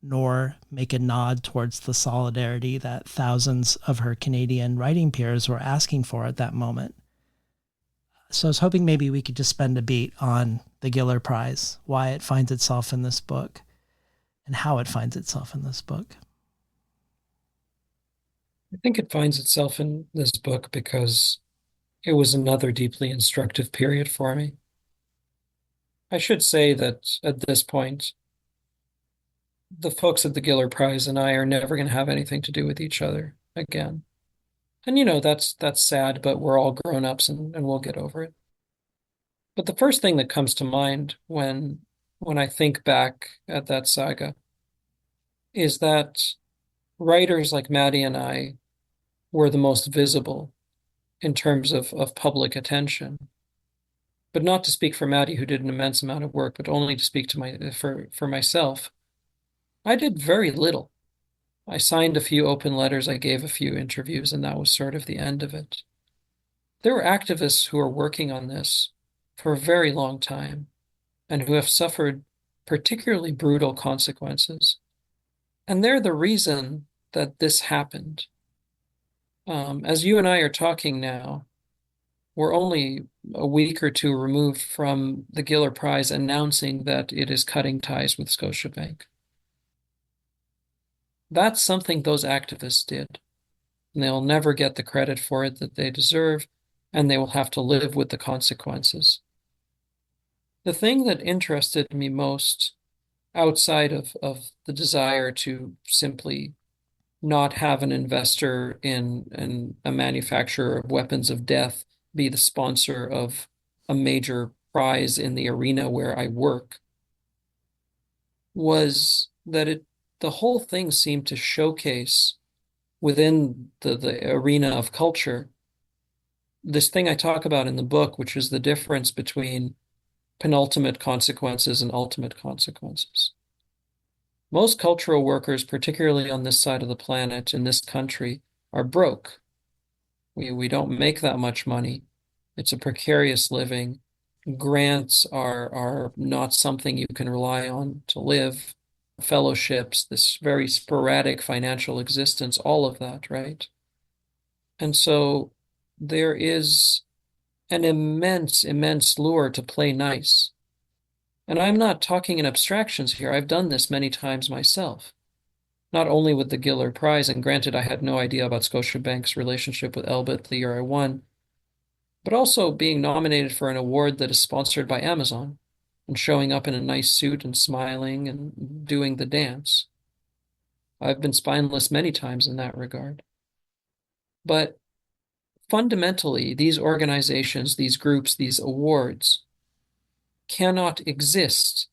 A: nor make a nod towards the solidarity that thousands of her Canadian writing peers were asking for at that moment. So I was hoping maybe we could just spend a beat on the Giller Prize, why it finds itself in this book, and how it finds itself in this book.
B: I think it finds itself in this book because it was another deeply instructive period for me. I should say that at this point, the folks at the Giller Prize and I are never going to have anything to do with each other again. And that's sad, but we're all grown-ups and we'll get over it. But the first thing that comes to mind when I think back at that saga is that writers like Maddie and I were the most visible in terms of public attention. But not to speak for Maddie, who did an immense amount of work, but only to speak to for myself. I did very little. I signed a few open letters, I gave a few interviews, and that was sort of the end of it. There were activists who are working on this for a very long time and who have suffered particularly brutal consequences. And they're the reason that this happened. As you and I are talking now, we're only a week or two removed from the Giller Prize announcing that it is cutting ties with Scotiabank. That's something those activists did. And they'll never get the credit for it that they deserve, and they will have to live with the consequences. The thing that interested me most, outside of the desire to simply not have an investor in a manufacturer of weapons of death be the sponsor of a major prize in the arena where I work, was that the whole thing seemed to showcase within the arena of culture this thing I talk about in the book, which is the difference between penultimate consequences and ultimate consequences. Most cultural workers, particularly on this side of the planet, in this country, are broke. We don't make that much money. It's a precarious living. Grants are not something you can rely on to live. Fellowships, this very sporadic financial existence, all of that, right? And so there is an immense, immense lure to play nice. And I'm not talking in abstractions here. I've done this many times myself, not only with the Giller Prize, and granted, I had no idea about Scotiabank's relationship with Elbit the year I won, but also being nominated for an award that is sponsored by Amazon and showing up in a nice suit and smiling and doing the dance. I've been spineless many times in that regard. But fundamentally, these organizations, these groups, these awards cannot exist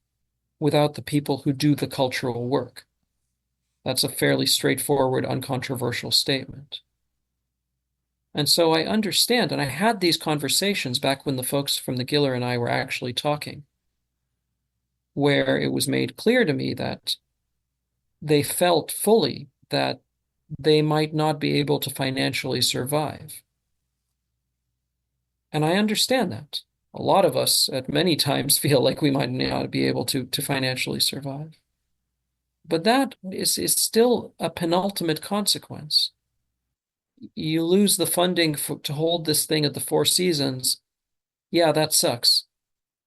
B: without the people who do the cultural work. That's a fairly straightforward, uncontroversial statement. And so I understand, and I had these conversations back when the folks from the Giller and I were actually talking, where it was made clear to me that they felt fully that they might not be able to financially survive. And I understand that. A lot of us at many times feel like we might not be able to financially survive. But that is still a penultimate consequence. You lose the funding to hold this thing at the Four Seasons. Yeah, that sucks.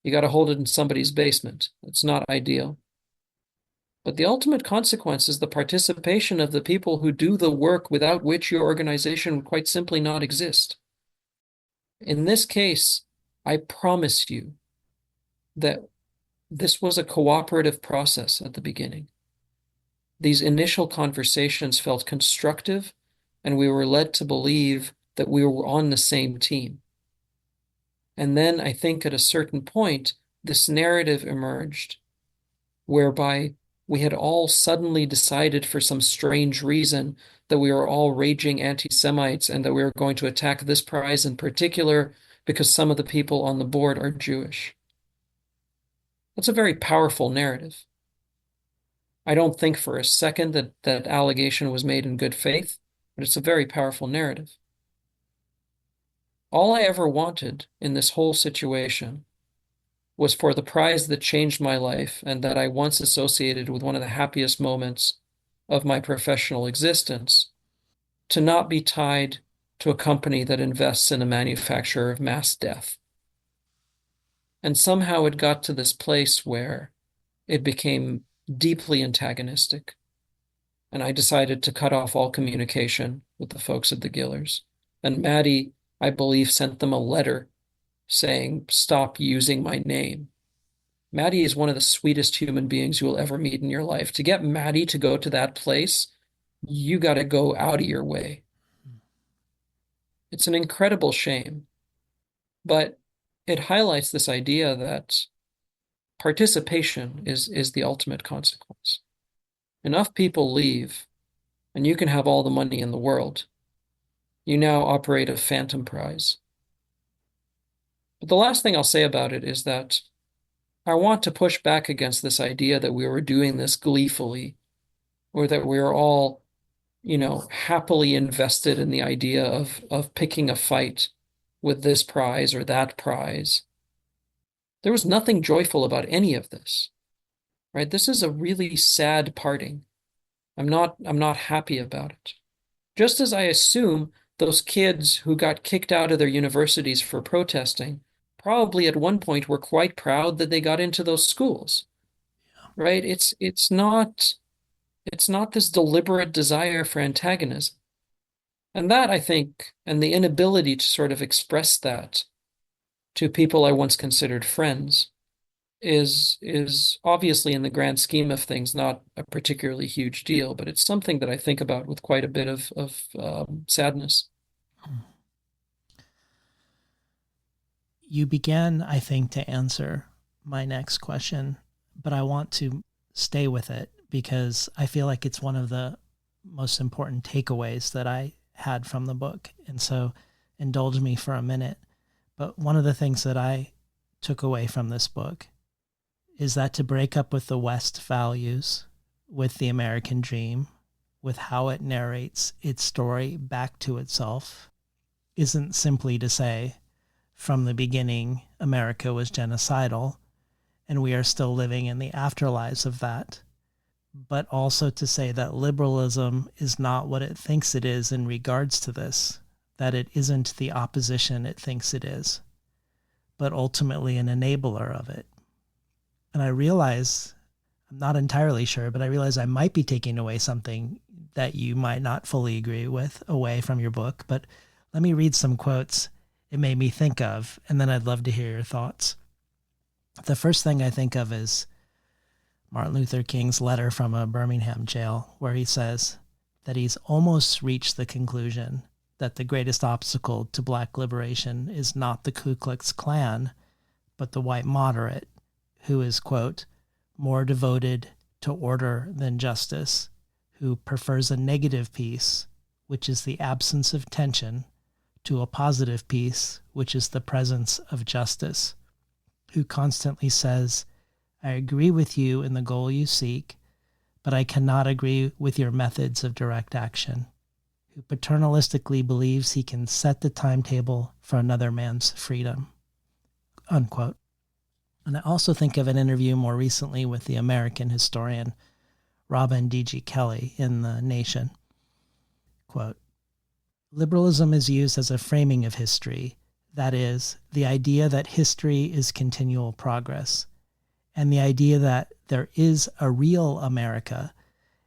B: You got to hold it in somebody's basement. It's not ideal. But the ultimate consequence is the participation of the people who do the work without which your organization would quite simply not exist. In this case, I promise you that this was a cooperative process at the beginning. These initial conversations felt constructive, and we were led to believe that we were on the same team. And then I think at a certain point, this narrative emerged whereby we had all suddenly decided for some strange reason that we were all raging anti-Semites and that we were going to attack this prize in particular because some of the people on the board are Jewish. That's a very powerful narrative. I don't think for a second that that allegation was made in good faith, but it's a very powerful narrative. All I ever wanted in this whole situation was for the prize that changed my life and that I once associated with one of the happiest moments of my professional existence to not be tied to a company that invests in a manufacturer of mass death. And somehow it got to this place where it became deeply antagonistic. and I decided to cut off all communication with the folks at the Gillers. And Maddie, I believe, sent them a letter saying, stop using my name. Maddie is one of the sweetest human beings you will ever meet in your life. To get Maddie to go to that place, you got to go out of your way. It's an incredible shame, but it highlights this idea that participation is the ultimate consequence. Enough people leave, and you can have all the money in the world. You now operate a phantom prize. But the last thing I'll say about it is that I want to push back against this idea that we were doing this gleefully, or that we are all, happily invested in the idea of picking a fight with this prize or that prize. There was nothing joyful about any of this, right? This is a really sad parting. I'm not happy about it. Just as I assume those kids who got kicked out of their universities for protesting probably at one point were quite proud that they got into those schools, right? It's not this deliberate desire for antagonism. And that, I think, and the inability to sort of express that to people I once considered friends is obviously, in the grand scheme of things, not a particularly huge deal, but it's something that I think about with quite a bit of sadness.
A: You began, I think, to answer my next question, but I want to stay with it because I feel like it's one of the most important takeaways that I had from the book. And so indulge me for a minute. But one of the things that I took away from this book is that to break up with the West values, with the American dream, with how it narrates its story back to itself, isn't simply to say, from the beginning, America was genocidal, and we are still living in the afterlives of that, but also to say that liberalism is not what it thinks it is in regards to this, that it isn't the opposition it thinks it is, but ultimately an enabler of it. And I realize, I'm not entirely sure, but I realize I might be taking away something that you might not fully agree with away from your book, but let me read some quotes it made me think of, and then I'd love to hear your thoughts. The first thing I think of is Martin Luther King's letter from a Birmingham jail, where he says that he's almost reached the conclusion that the greatest obstacle to Black liberation is not the Ku Klux Klan, but the white moderate, who is, quote, more devoted to order than justice, who prefers a negative peace, which is the absence of tension, to a positive peace, which is the presence of justice, who constantly says, I agree with you in the goal you seek, but I cannot agree with your methods of direct action, who paternalistically believes he can set the timetable for another man's freedom, unquote. And I also think of an interview more recently with the American historian Robin D.G. Kelley in The Nation. Quote, liberalism is used as a framing of history, that is, the idea that history is continual progress, and the idea that there is a real America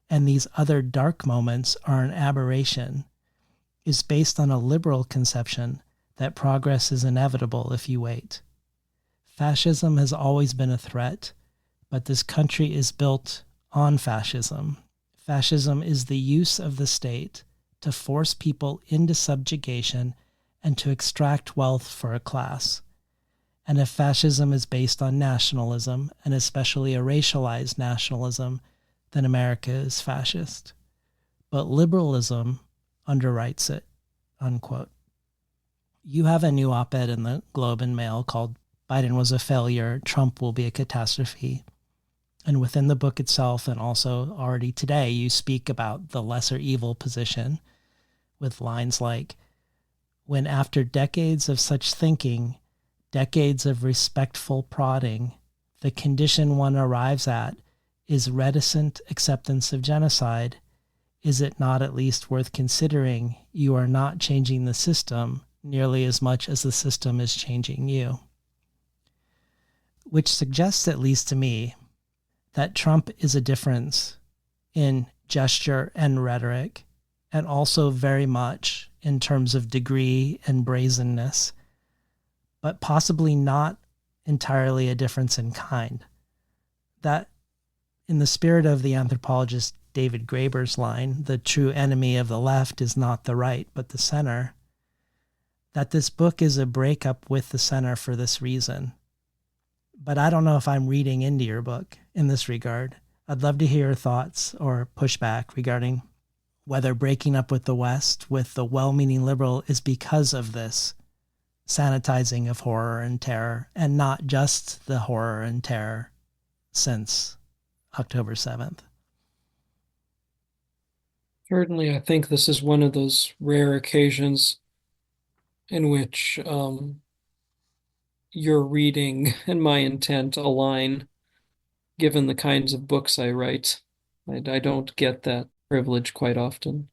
A: and these other dark moments are an aberration, is based on a liberal conception that progress is inevitable if you wait. Fascism has always been a threat, but this country is built on fascism. Fascism is the use of the state to force people into subjugation and to extract wealth for a class. And if fascism is based on nationalism, and especially a racialized nationalism, then America is fascist. But liberalism underwrites it, unquote. You have a new op-ed in the Globe and Mail called Biden Was a Failure, Trump Will Be a Catastrophe. And within the book itself, and also already today, you speak about the lesser evil position with lines like, when after decades of such thinking, decades of respectful prodding, the condition one arrives at is reticent acceptance of genocide, is it not at least worth considering you are not changing the system nearly as much as the system is changing you? Which suggests, at least to me, that Trump is a difference in gesture and rhetoric, and also very much in terms of degree and brazenness, but possibly not entirely a difference in kind. That, in the spirit of the anthropologist David Graeber's line, the true enemy of the left is not the right, but the center, that this book is a breakup with the center for this reason. But I don't know if I'm reading into your book in this regard. I'd love to hear your thoughts or pushback regarding whether breaking up with the West, with the well-meaning liberal, is because of this sanitizing of horror and terror, and not just the horror and terror since October 7th.
B: Certainly, I think this is one of those rare occasions in which your reading and my intent align, given the kinds of books I write. I don't get that privilege quite often.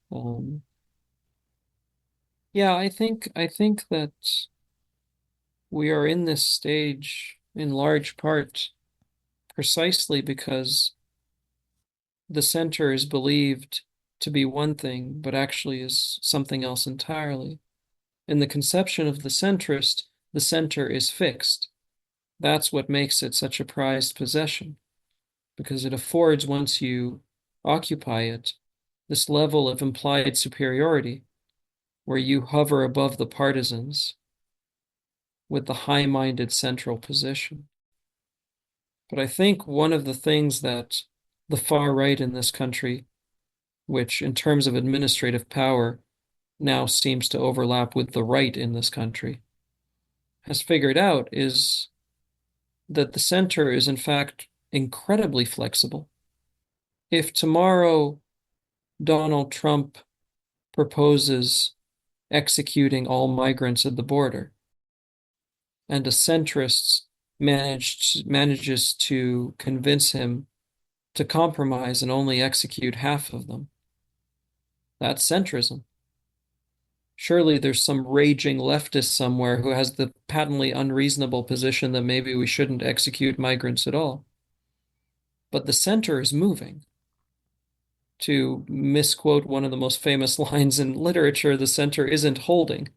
B: Yeah, I think that we are in this stage in large part precisely because the center is believed to be one thing, but actually is something else entirely. In the conception of the centrist, the center is fixed. That's what makes it such a prized possession, because it affords, once you occupy it, this level of implied superiority where you hover above the partisans with the high-minded central position. But I think one of the things that the far right in this country, which in terms of administrative power now seems to overlap with the right in this country, has figured out is that the center is in fact incredibly flexible. If tomorrow Donald Trump proposes executing all migrants at the border, and a centrist manages to convince him to compromise and only execute half of them, that's centrism. Surely there's some raging leftist somewhere who has the patently unreasonable position that maybe we shouldn't execute migrants at all. But the center is moving. To misquote one of the most famous lines in literature, the center isn't holding.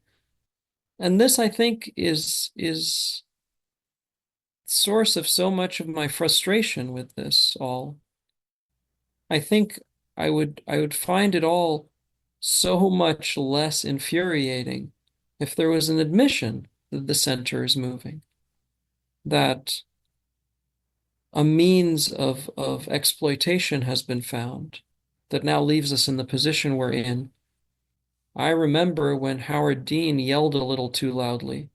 B: And this, I think, is source of so much of my frustration with this all. I think I would find it all so much less infuriating if there was an admission that the center is moving, that a means of exploitation has been found that now leaves us in the position we're in. I remember when Howard Dean yelled a little too loudly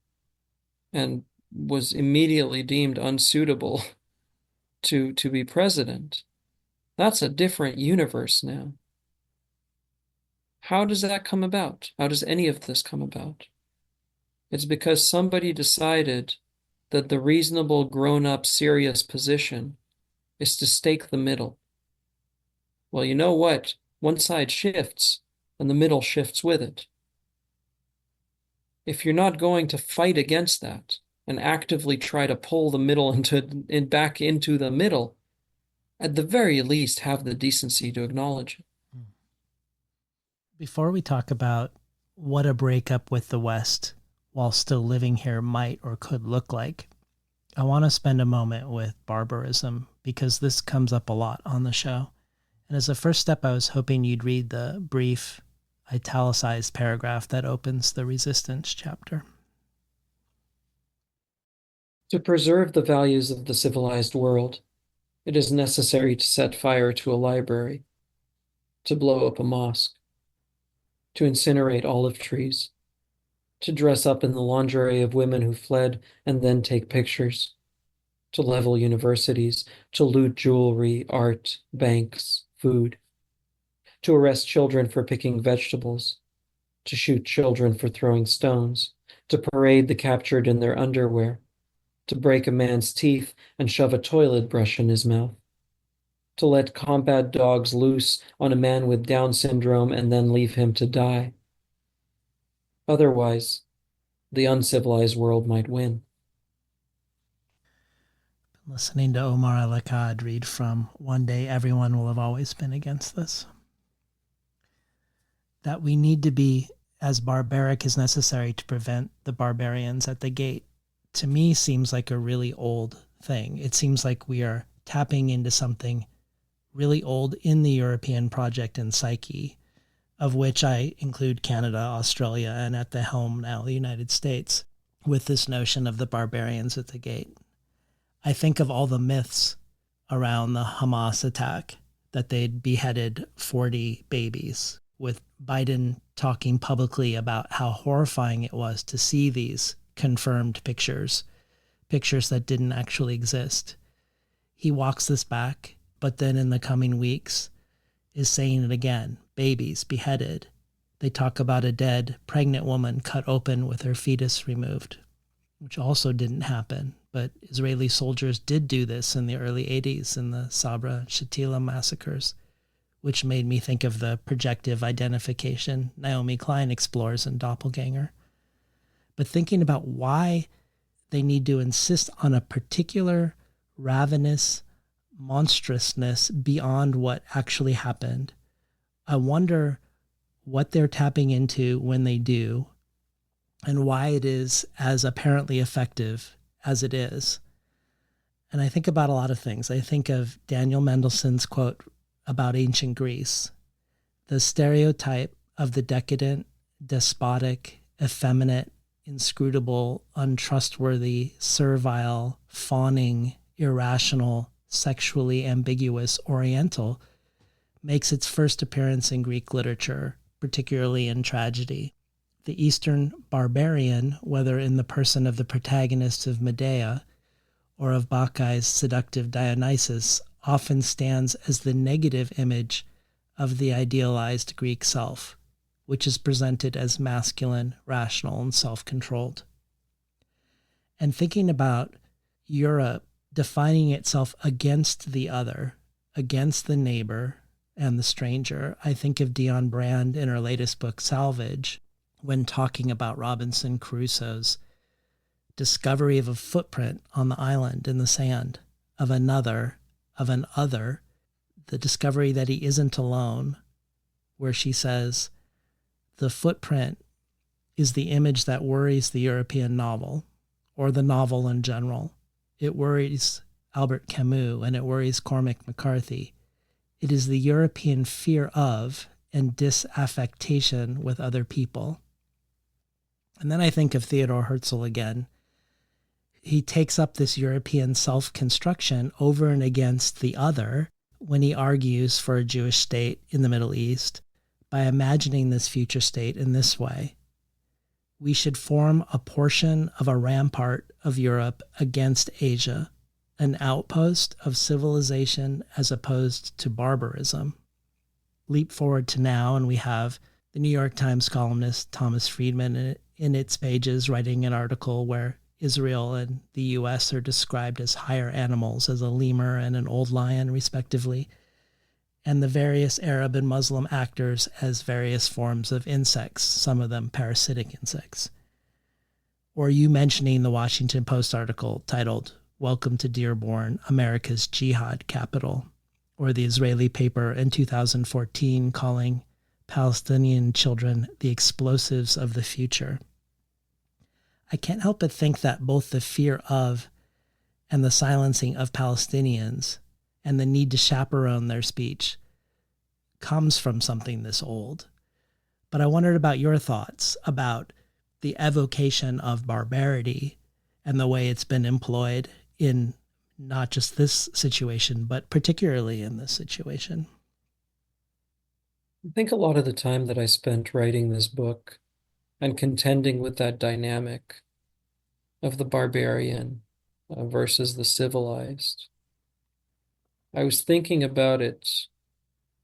B: and was immediately deemed unsuitable to be president. That's a different universe now. How does that come about? How does any of this come about? It's because somebody decided that the reasonable, grown-up, serious position is to stake the middle. Well, you know what? One side shifts, and the middle shifts with it. If you're not going to fight against that and actively try to pull the middle back into the middle, at the very least have the decency to acknowledge it.
A: Before we talk about what a breakup with the West while still living here might or could look like, I want to spend a moment with barbarism, because this comes up a lot on the show. And as a first step, I was hoping you'd read the brief italicized paragraph that opens the resistance chapter.
B: To preserve the values of the civilized world, it is necessary to set fire to a library, to blow up a mosque, to incinerate olive trees, to dress up in the lingerie of women who fled and then take pictures, to level universities, to loot jewelry, art, banks, food, to arrest children for picking vegetables, to shoot children for throwing stones, to parade the captured in their underwear, to break a man's teeth and shove a toilet brush in his mouth, to let combat dogs loose on a man with Down syndrome and then leave him to die. Otherwise, the uncivilized world might win.
A: Listening to Omar El Akkad read from One Day Everyone Will Have Always Been Against This. That we need to be as barbaric as necessary to prevent the barbarians at the gate, to me seems like a really old thing. It seems like we are tapping into something really old in the European project and psyche, of which I include Canada, Australia, and at the helm now the United States, with this notion of the barbarians at the gate. I think of all the myths around the Hamas attack, that they'd beheaded 40 babies, with Biden talking publicly about how horrifying it was to see these confirmed pictures that didn't actually exist. He walks this back, but then in the coming weeks is saying it again. Babies beheaded. They talk about a dead pregnant woman cut open with her fetus removed, which also didn't happen. But Israeli soldiers did do this in the early 80s in the Sabra Shatila massacres, which made me think of the projective identification Naomi Klein explores in Doppelganger. But thinking about why they need to insist on a particular ravenous monstrousness beyond what actually happened, I wonder what they're tapping into when they do, and why it is as apparently effective as it is. And I think about a lot of things. I think of Daniel Mendelssohn's quote about ancient Greece, the stereotype of the decadent, despotic, effeminate, inscrutable, untrustworthy, servile, fawning, irrational, sexually ambiguous Oriental makes its first appearance in Greek literature, particularly in tragedy. The Eastern barbarian, whether in the person of the protagonist of Medea or of Bacchae's seductive Dionysus, often stands as the negative image of the idealized Greek self, which is presented as masculine, rational, and self-controlled. And thinking about Europe defining itself against the other, against the neighbor and the stranger, I think of Dion Brand in her latest book, Salvage, when talking about Robinson Crusoe's discovery of a footprint on the island in the sand of an other, the discovery that he isn't alone, where she says, the footprint is the image that worries the European novel, or the novel in general. It worries Albert Camus, and it worries Cormac McCarthy. It is the European fear of and disaffectation with other people. And then I think of Theodor Herzl again. He takes up this European self-construction over and against the other when he argues for a Jewish state in the Middle East by imagining this future state in this way. We should form a portion of a rampart of Europe against Asia, an outpost of civilization as opposed to barbarism. Leap forward to now, and we have the New York Times columnist Thomas Friedman in its pages writing an article where Israel and the U.S. are described as higher animals, as a lemur and an old lion, respectively, and the various Arab and Muslim actors as various forms of insects, some of them parasitic insects. Or you mentioning the Washington Post article titled, Welcome to Dearborn, America's Jihad Capital, or the Israeli paper in 2014 calling Palestinian children the explosives of the future. I can't help but think that both the fear of and the silencing of Palestinians and the need to chaperone their speech comes from something this old. But I wondered about your thoughts about the evocation of barbarity and the way it's been employed in not just this situation, but particularly in this situation.
B: I think a lot of the time that I spent writing this book and contending with that dynamic of the barbarian versus the civilized, I was thinking about it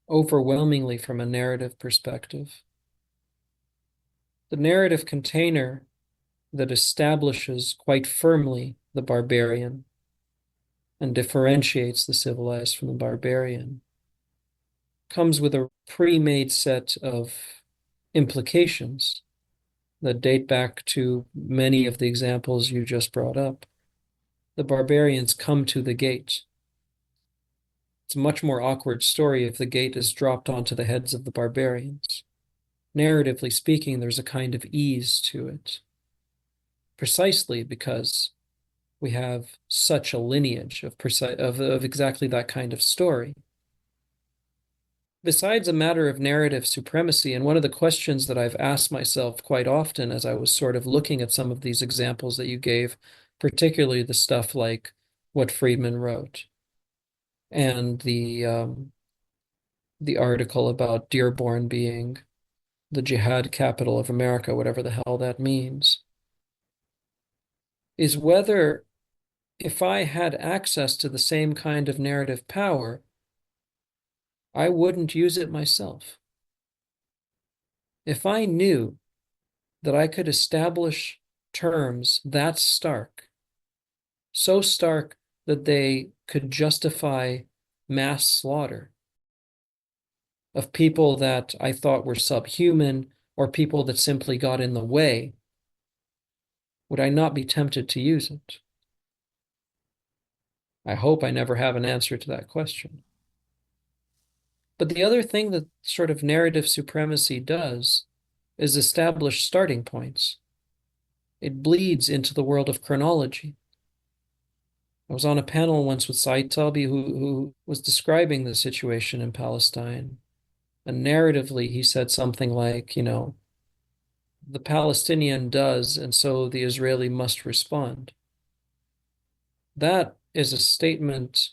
B: overwhelmingly from a narrative perspective. The narrative container that establishes quite firmly the barbarian and differentiates the civilized from the barbarian comes with a pre-made set of implications that date back to many of the examples you just brought up. the barbarians come to the gate. It's a much more awkward story if the gate is dropped onto the heads of the barbarians. Narratively speaking, there's a kind of ease to it, precisely because we have such a lineage of exactly that kind of story. Besides a matter of narrative supremacy, and one of the questions that I've asked myself quite often as I was sort of looking at some of these examples that you gave, particularly the stuff like what Friedman wrote, and the article about Dearborn being the jihad capital of America, whatever the hell that means, is whether if I had access to the same kind of narrative power, I wouldn't use it myself. If I knew that I could establish terms that stark, so stark that they could justify mass slaughter of people that I thought were subhuman or people that simply got in the way, would I not be tempted to use it? I hope I never have an answer to that question. But the other thing that sort of narrative supremacy does is establish starting points. It bleeds into the world of chronology. I was on a panel once with Said Talbi who was describing the situation in Palestine. And narratively, he said something like, the Palestinian does, and so the Israeli must respond. That is a statement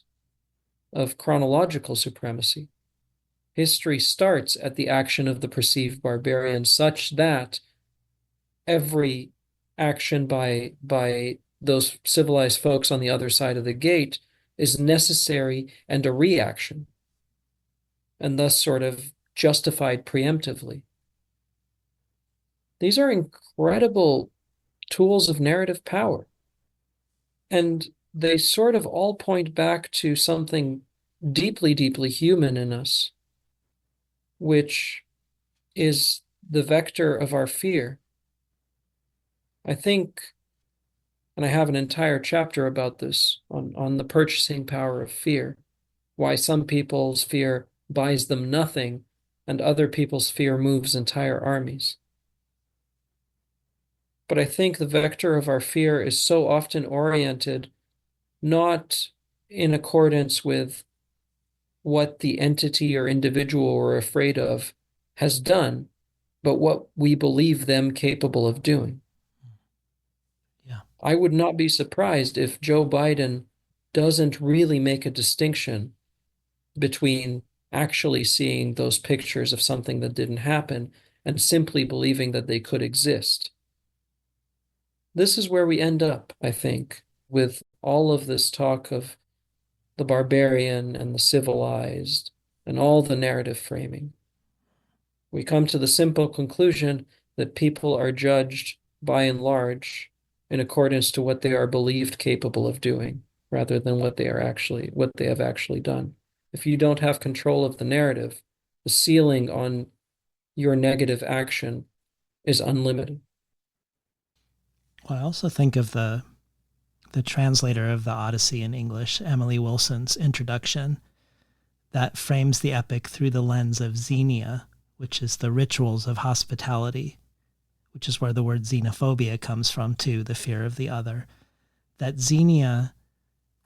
B: of chronological supremacy. History starts at the action of the perceived barbarian, such that every action by those civilized folks on the other side of the gate is necessary and a reaction, and thus sort of justified preemptively. These are incredible tools of narrative power. And they sort of all point back to something deeply, deeply human in us, which is the vector of our fear. I think, and I have an entire chapter about this on the purchasing power of fear, why some people's fear buys them nothing and other people's fear moves entire armies. But I think the vector of our fear is so often oriented not in accordance with what the entity or individual we're afraid of has done, but what we believe them capable of doing.
A: Yeah.
B: I would not be surprised if Joe Biden doesn't really make a distinction between actually seeing those pictures of something that didn't happen and simply believing that they could exist. This is where we end up, I think, with all of this talk of the barbarian and the civilized and all the narrative framing. We come to the simple conclusion that people are judged by and large in accordance to what they are believed capable of doing, rather than what they have actually done. If you don't have control of the narrative, the ceiling on your negative action is unlimited.
A: Well, I also think of the translator of the Odyssey in English, Emily Wilson's introduction, that frames the epic through the lens of xenia, which is the rituals of hospitality, which is where the word xenophobia comes from too, the fear of the other. That xenia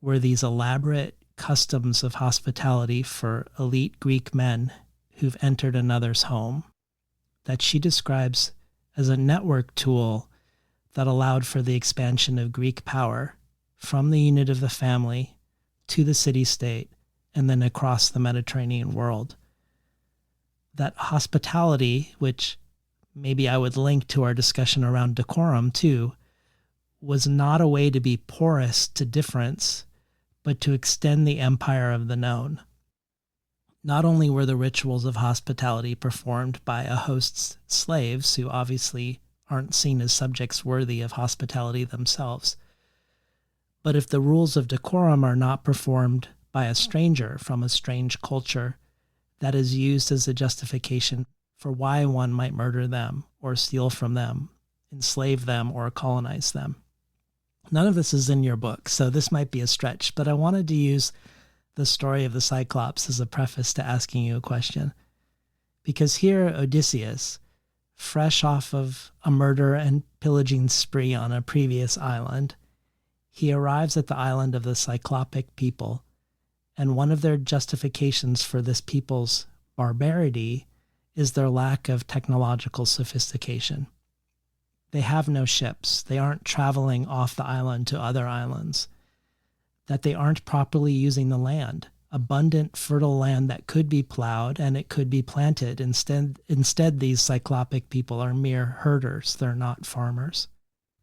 A: were these elaborate customs of hospitality for elite Greek men who've entered another's home, that she describes as a network tool that allowed for the expansion of Greek power from the unit of the family to the city-state and then across the Mediterranean world. That hospitality, which maybe I would link to our discussion around decorum too, was not a way to be porous to difference, but to extend the empire of the known. Not only were the rituals of hospitality performed by a host's slaves, who obviously aren't seen as subjects worthy of hospitality themselves, but if the rules of decorum are not performed by a stranger from a strange culture, that is used as a justification for why one might murder them or steal from them, enslave them or colonize them. None of this is in your book, so this might be a stretch, but I wanted to use the story of the Cyclops as a preface to asking you a question. Because here, Odysseus, fresh off of a murder and pillaging spree on a previous island, he arrives at the island of the Cyclopic people, and one of their justifications for this people's barbarity is their lack of technological sophistication. They have no ships. They aren't traveling off the island to other islands. That they aren't properly using the land, abundant, fertile land that could be plowed and it could be planted. Instead, these Cyclopic people are mere herders. They're not farmers.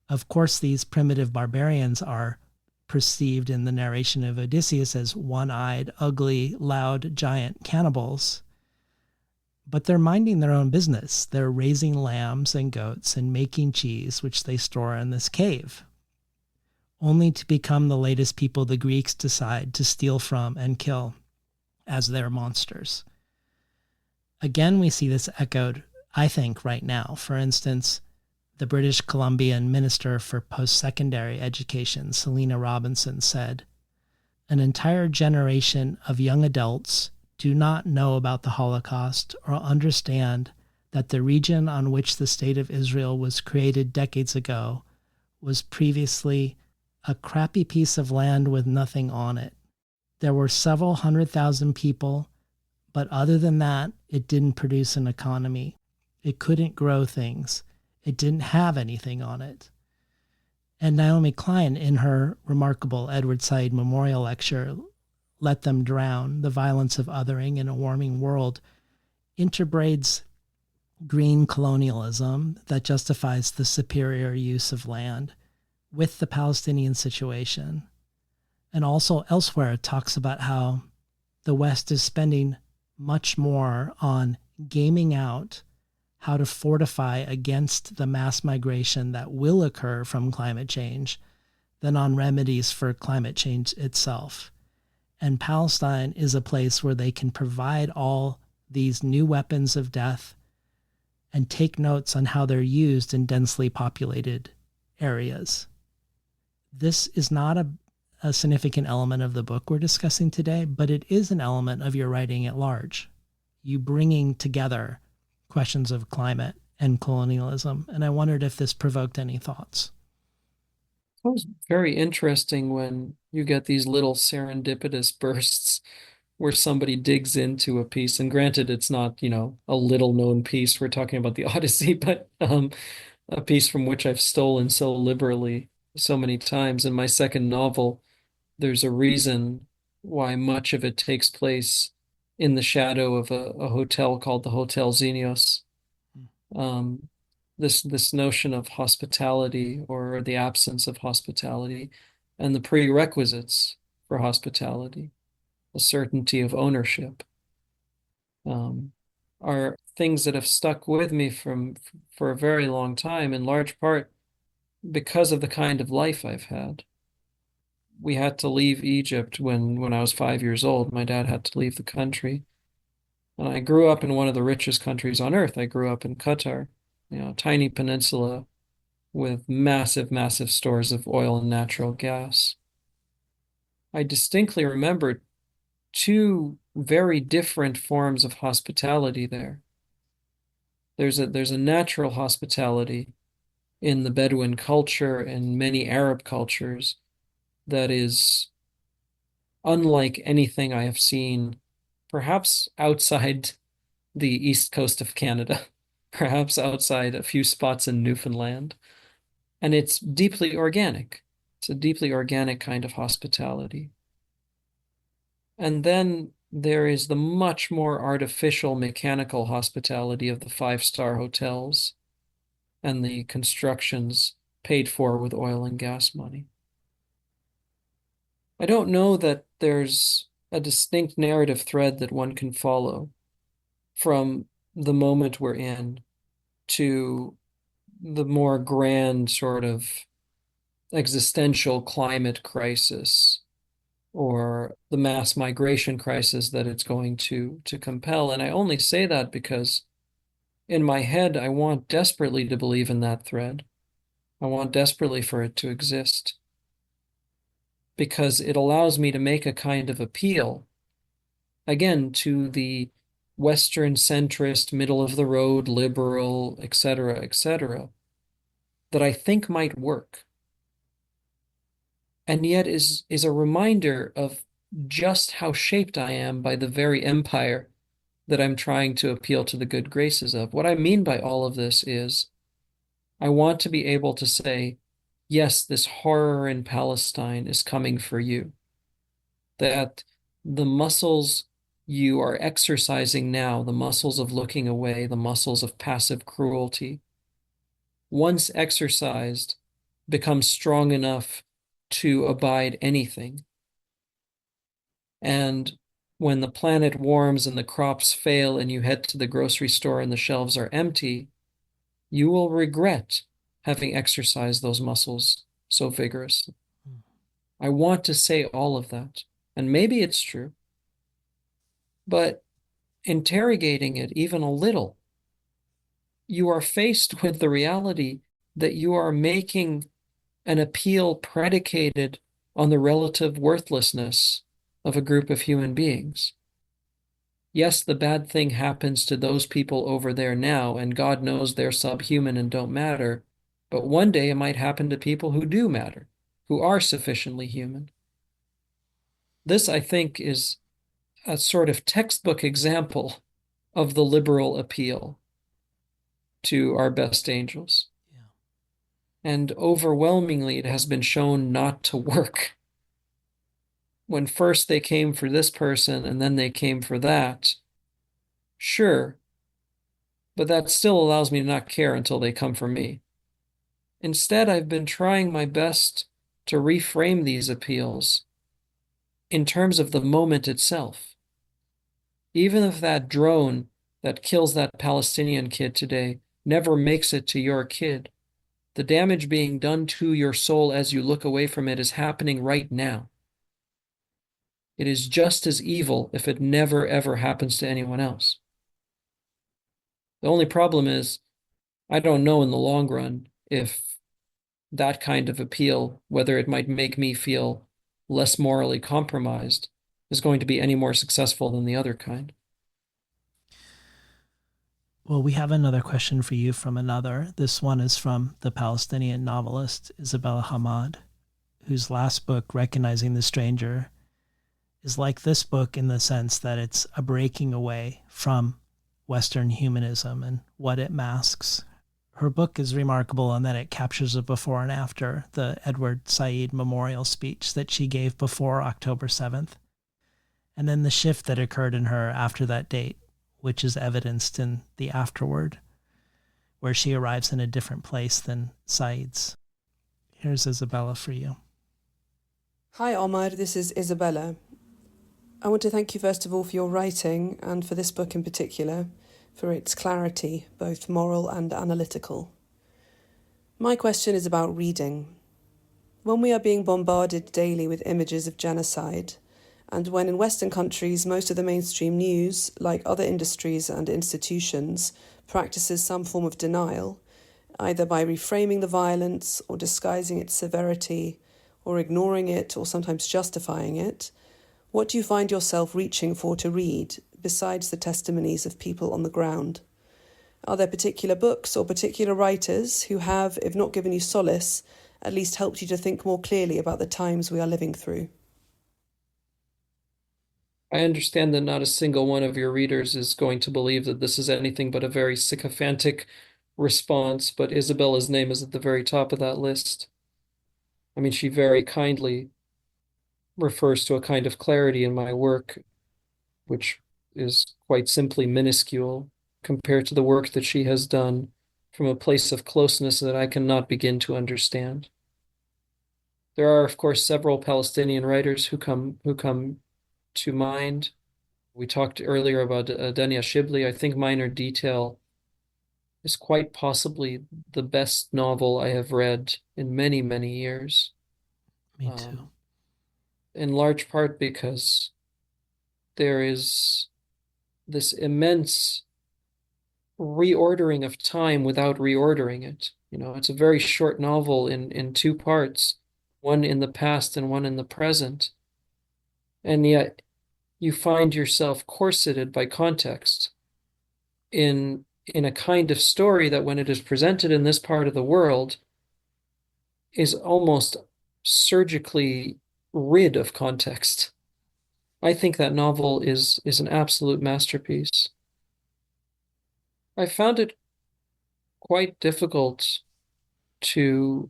A: Of course, these primitive barbarians are perceived in the narration of Odysseus as one-eyed, ugly, loud, giant cannibals. But they're minding their own business. They're raising lambs and goats and making cheese, which they store in this cave, only to become the latest people the Greeks decide to steal from and kill as their monsters. Again, we see this echoed, I think, right now. For instance, the British Columbian Minister for Post-Secondary Education, Selena Robinson, said, "An entire generation of young adults do not know about the Holocaust or understand that the region on which the State of Israel was created decades ago was previously a crappy piece of land with nothing on it. There were several 100,000 people, but other than that, it didn't produce an economy. It couldn't grow things. It didn't have anything on it." And Naomi Klein, in her remarkable Edward Said Memorial Lecture, Let Them Drown, The Violence of Othering in a Warming World, interbraids green colonialism that justifies the superior use of land with the Palestinian situation. And also elsewhere talks about how the West is spending much more on gaming out how to fortify against the mass migration that will occur from climate change than on remedies for climate change itself. And Palestine is a place where they can provide all these new weapons of death and take notes on how they're used in densely populated areas. This is not a significant element of the book we're discussing today, but it is an element of your writing at large. You bringing together questions of climate and colonialism. And I wondered if this provoked any thoughts.
B: It was very interesting when you get these little serendipitous bursts where somebody digs into a piece. And granted, it's not, a little known piece. We're talking about the Odyssey, but a piece from which I've stolen so liberally so many times. In my second novel, there's a reason why much of it takes place in the shadow of a hotel called the Hotel Xenios. This notion of hospitality or the absence of hospitality and the prerequisites for hospitality, the certainty of ownership, are things that have stuck with me for a very long time, in large part because of the kind of life I've had. We had to leave Egypt when I was 5 years old. My dad had to leave the country. And I grew up in one of the richest countries on earth. I grew up in Qatar, a tiny peninsula with massive, massive stores of oil and natural gas. I distinctly remember two very different forms of hospitality there. There's a natural hospitality in the Bedouin culture and many Arab cultures that is unlike anything I have seen, perhaps outside the east coast of Canada, perhaps outside a few spots in Newfoundland. And it's deeply organic. It's a deeply organic kind of hospitality. And then there is the much more artificial, mechanical hospitality of the five-star hotels and the constructions paid for with oil and gas money. I don't know that there's a distinct narrative thread that one can follow from the moment we're in to the more grand sort of existential climate crisis or the mass migration crisis that it's going to compel. And I only say that because in my head, I want desperately to believe in that thread. I want desperately for it to exist. because it allows me to make a kind of appeal, again, to the Western centrist, middle of the road, liberal, etc., that I think might work. And yet is a reminder of just how shaped I am by the very empire that I'm trying to appeal to the good graces of. What I mean by all of this is I want to be able to say, yes, this horror in Palestine is coming for you. That the muscles you are exercising now, the muscles of looking away, the muscles of passive cruelty, once exercised, become strong enough to abide anything. And when the planet warms and the crops fail and you head to the grocery store and the shelves are empty, you will regret having exercised those muscles so vigorously. I want to say all of that, and maybe it's true, but interrogating it even a little, you are faced with the reality that you are making an appeal predicated on the relative worthlessness of a group of human beings. Yes, the bad thing happens to those people over there now, and God knows they're subhuman and don't matter, but one day it might happen to people who do matter, who are sufficiently human. This, I think, is a sort of textbook example of the liberal appeal to our best angels.
A: Yeah.
B: And overwhelmingly, it has been shown not to work. When first they came for this person and then they came for that, sure, but that still allows me to not care until they come for me. Instead, I've been trying my best to reframe these appeals in terms of the moment itself. Even if that drone that kills that Palestinian kid today never makes it to your kid, the damage being done to your soul as you look away from it is happening right now. It is just as evil if it never, ever happens to anyone else. The only problem is, I don't know in the long run if that kind of appeal, whether it might make me feel less morally compromised, is going to be any more successful than the other kind.
A: Well, we have another question for you from another. This one is from the Palestinian novelist Isabella Hamad, whose last book, Recognizing the Stranger, is like this book in the sense that it's a breaking away from Western humanism and what it masks. Her book is remarkable in that it captures a before and after the Edward Said memorial speech that she gave before October 7th, and then the shift that occurred in her after that date, which is evidenced in the afterword, where she arrives in a different place than Said's. Here's Isabella for you.
D: Hi Omar, this is Isabella. I want to thank you first of all for your writing, and for this book in particular, for its clarity, both moral and analytical. My question is about reading. When we are being bombarded daily with images of genocide, and when in Western countries most of the mainstream news, like other industries and institutions, practices some form of denial, either by reframing the violence or disguising its severity, or ignoring it or sometimes justifying it, what do you find yourself reaching for to read, besides the testimonies of people on the ground? Are there particular books or particular writers who have, if not given you solace, at least helped you to think more clearly about the times we are living through?
B: I understand that not a single one of your readers is going to believe that this is anything but a very sycophantic response, but Isabella's name is at the very top of that list. I mean, she very kindly refers to a kind of clarity in my work, which is quite simply minuscule compared to the work that she has done from a place of closeness that I cannot begin to understand. There are, of course, several Palestinian writers who come to mind. We talked earlier about Dania Shibli. I think Minor Detail is quite possibly the best novel I have read in many, many years.
A: Me too.
B: In large part because there is this immense reordering of time without reordering it. You know, it's a very short novel in two parts. one in the past and one in the present. And yet you find yourself corseted by context in a kind of story that when it is presented in this part of the world is almost surgically rid of context. I think that novel is an absolute masterpiece. I found it quite difficult to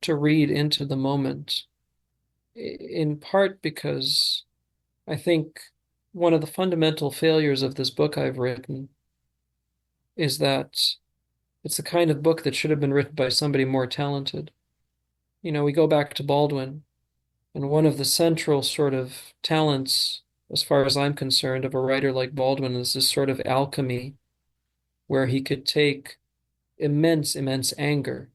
B: read into the moment, in part because I think one of the fundamental failures of this book I've written is that it's the kind of book that should have been written by somebody more talented. You know, we go back to Baldwin, and one of the central sort of talents, as far as I'm concerned, of a writer like Baldwin is this sort of alchemy where he could take immense, immense anger,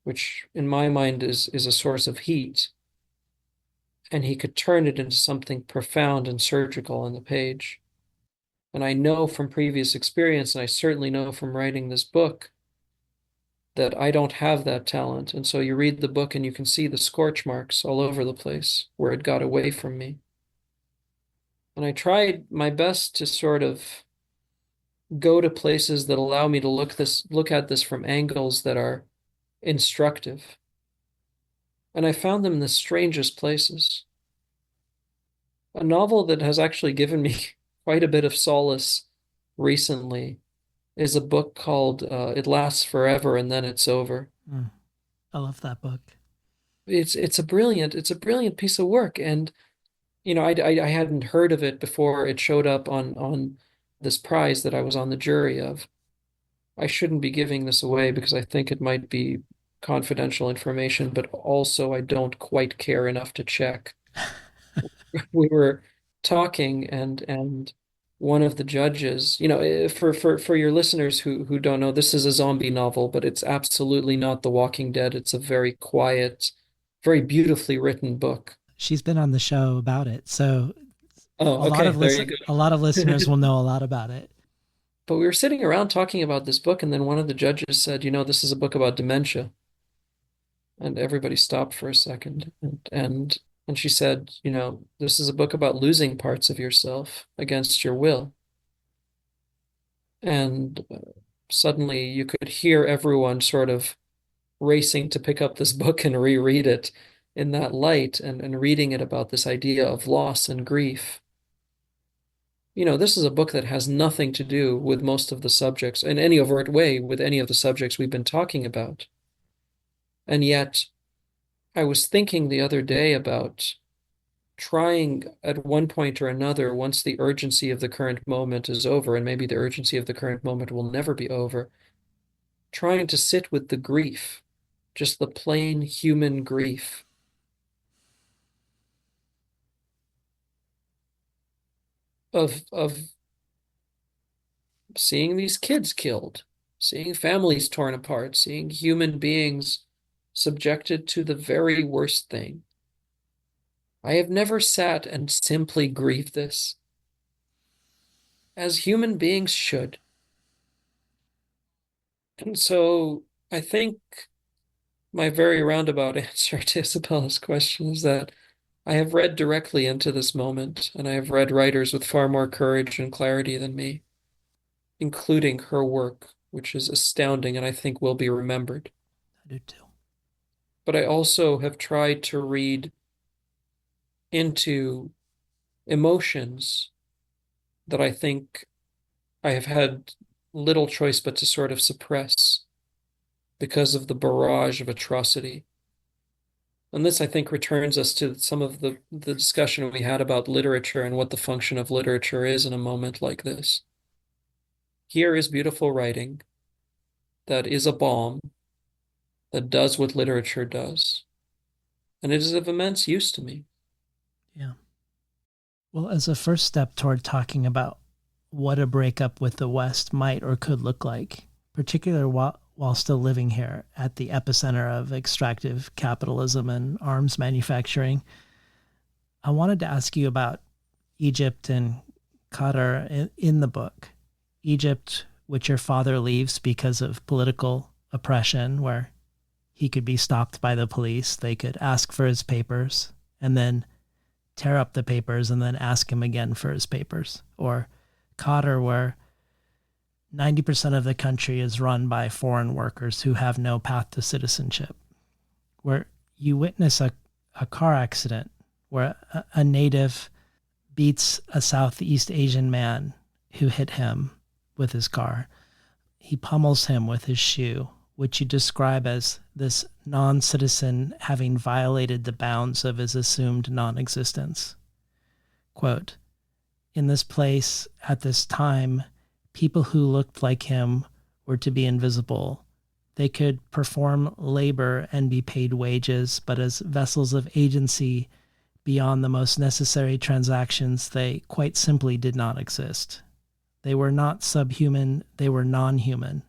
B: which in my mind is a source of heat, and he could turn it into something profound and surgical on the page. And I know from previous experience, and I certainly know from writing this book, that I don't have that talent. And so you read the book and you can see the scorch marks all over the place where it got away from me. And I tried my best to sort of go to places that allow me to look at this from angles that are instructive. And I found them in the strangest places. A novel that has actually given me quite a bit of solace recently is a book called It Lasts Forever and Then It's Over.
A: I love that book.
B: It's a brilliant piece of work. And you know, I hadn't heard of it before it showed up on this prize that I was on the jury of. I shouldn't be giving this away because I think it might be confidential information, but also I don't quite care enough to check. We were talking and one of the judges, you know, for your listeners who don't know, this is a zombie novel, but it's absolutely not The Walking Dead. It's a very quiet, very beautifully written book.
A: She's been on the show about it, so
B: Oh,
A: a lot
B: okay,
A: of
B: there you go.
A: a lot of listeners will know a lot about it.
B: But we were sitting around talking about this book, and then one of the judges said, you know, this is a book about dementia. And everybody stopped for a second. And she said, you know, this is a book about losing parts of yourself against your will. And suddenly you could hear everyone sort of racing to pick up this book and reread it in that light and reading it about this idea of loss and grief. You know, this is a book that has nothing to do with most of the subjects in any overt way with any of the subjects we've been talking about. And yet, I was thinking the other day about trying at one point or another, once the urgency of the current moment is over, and maybe the urgency of the current moment will never be over, trying to sit with the grief, just the plain human grief. Of seeing these kids killed, seeing families torn apart, seeing human beings subjected to the very worst thing. I have never sat and simply grieved this, as human beings should. And so I think my very roundabout answer to Isabella's question is that I have read directly into this moment, and I have read writers with far more courage and clarity than me, including her work, which is astounding and I think will be remembered.
A: I do too.
B: But I also have tried to read into emotions that I think I have had little choice but to sort of suppress because of the barrage of atrocity. And this, I think, returns us to some of the discussion we had about literature and what the function of literature is in a moment like this. Here is beautiful writing that is a balm that does what literature does. And it is of immense use to me.
A: Yeah. Well, as a first step toward talking about what a breakup with the West might or could look like, particularly while still living here at the epicenter of extractive capitalism and arms manufacturing, I wanted to ask you about Egypt and Qatar in the book. Egypt, which your father leaves because of political oppression, where he could be stopped by the police. They could ask for his papers and then tear up the papers and then ask him again for his papers. Or Qatar, where 90% of the country is run by foreign workers who have no path to citizenship, where you witness a car accident where a native beats a Southeast Asian man who hit him with his car. He pummels him with his shoe, which you describe as this non-citizen having violated the bounds of his assumed non-existence. Quote, in this place, at this time, people who looked like him were to be invisible. They could perform labor and be paid wages, but as vessels of agency beyond the most necessary transactions, they quite simply did not exist. They were not subhuman, they were non-human.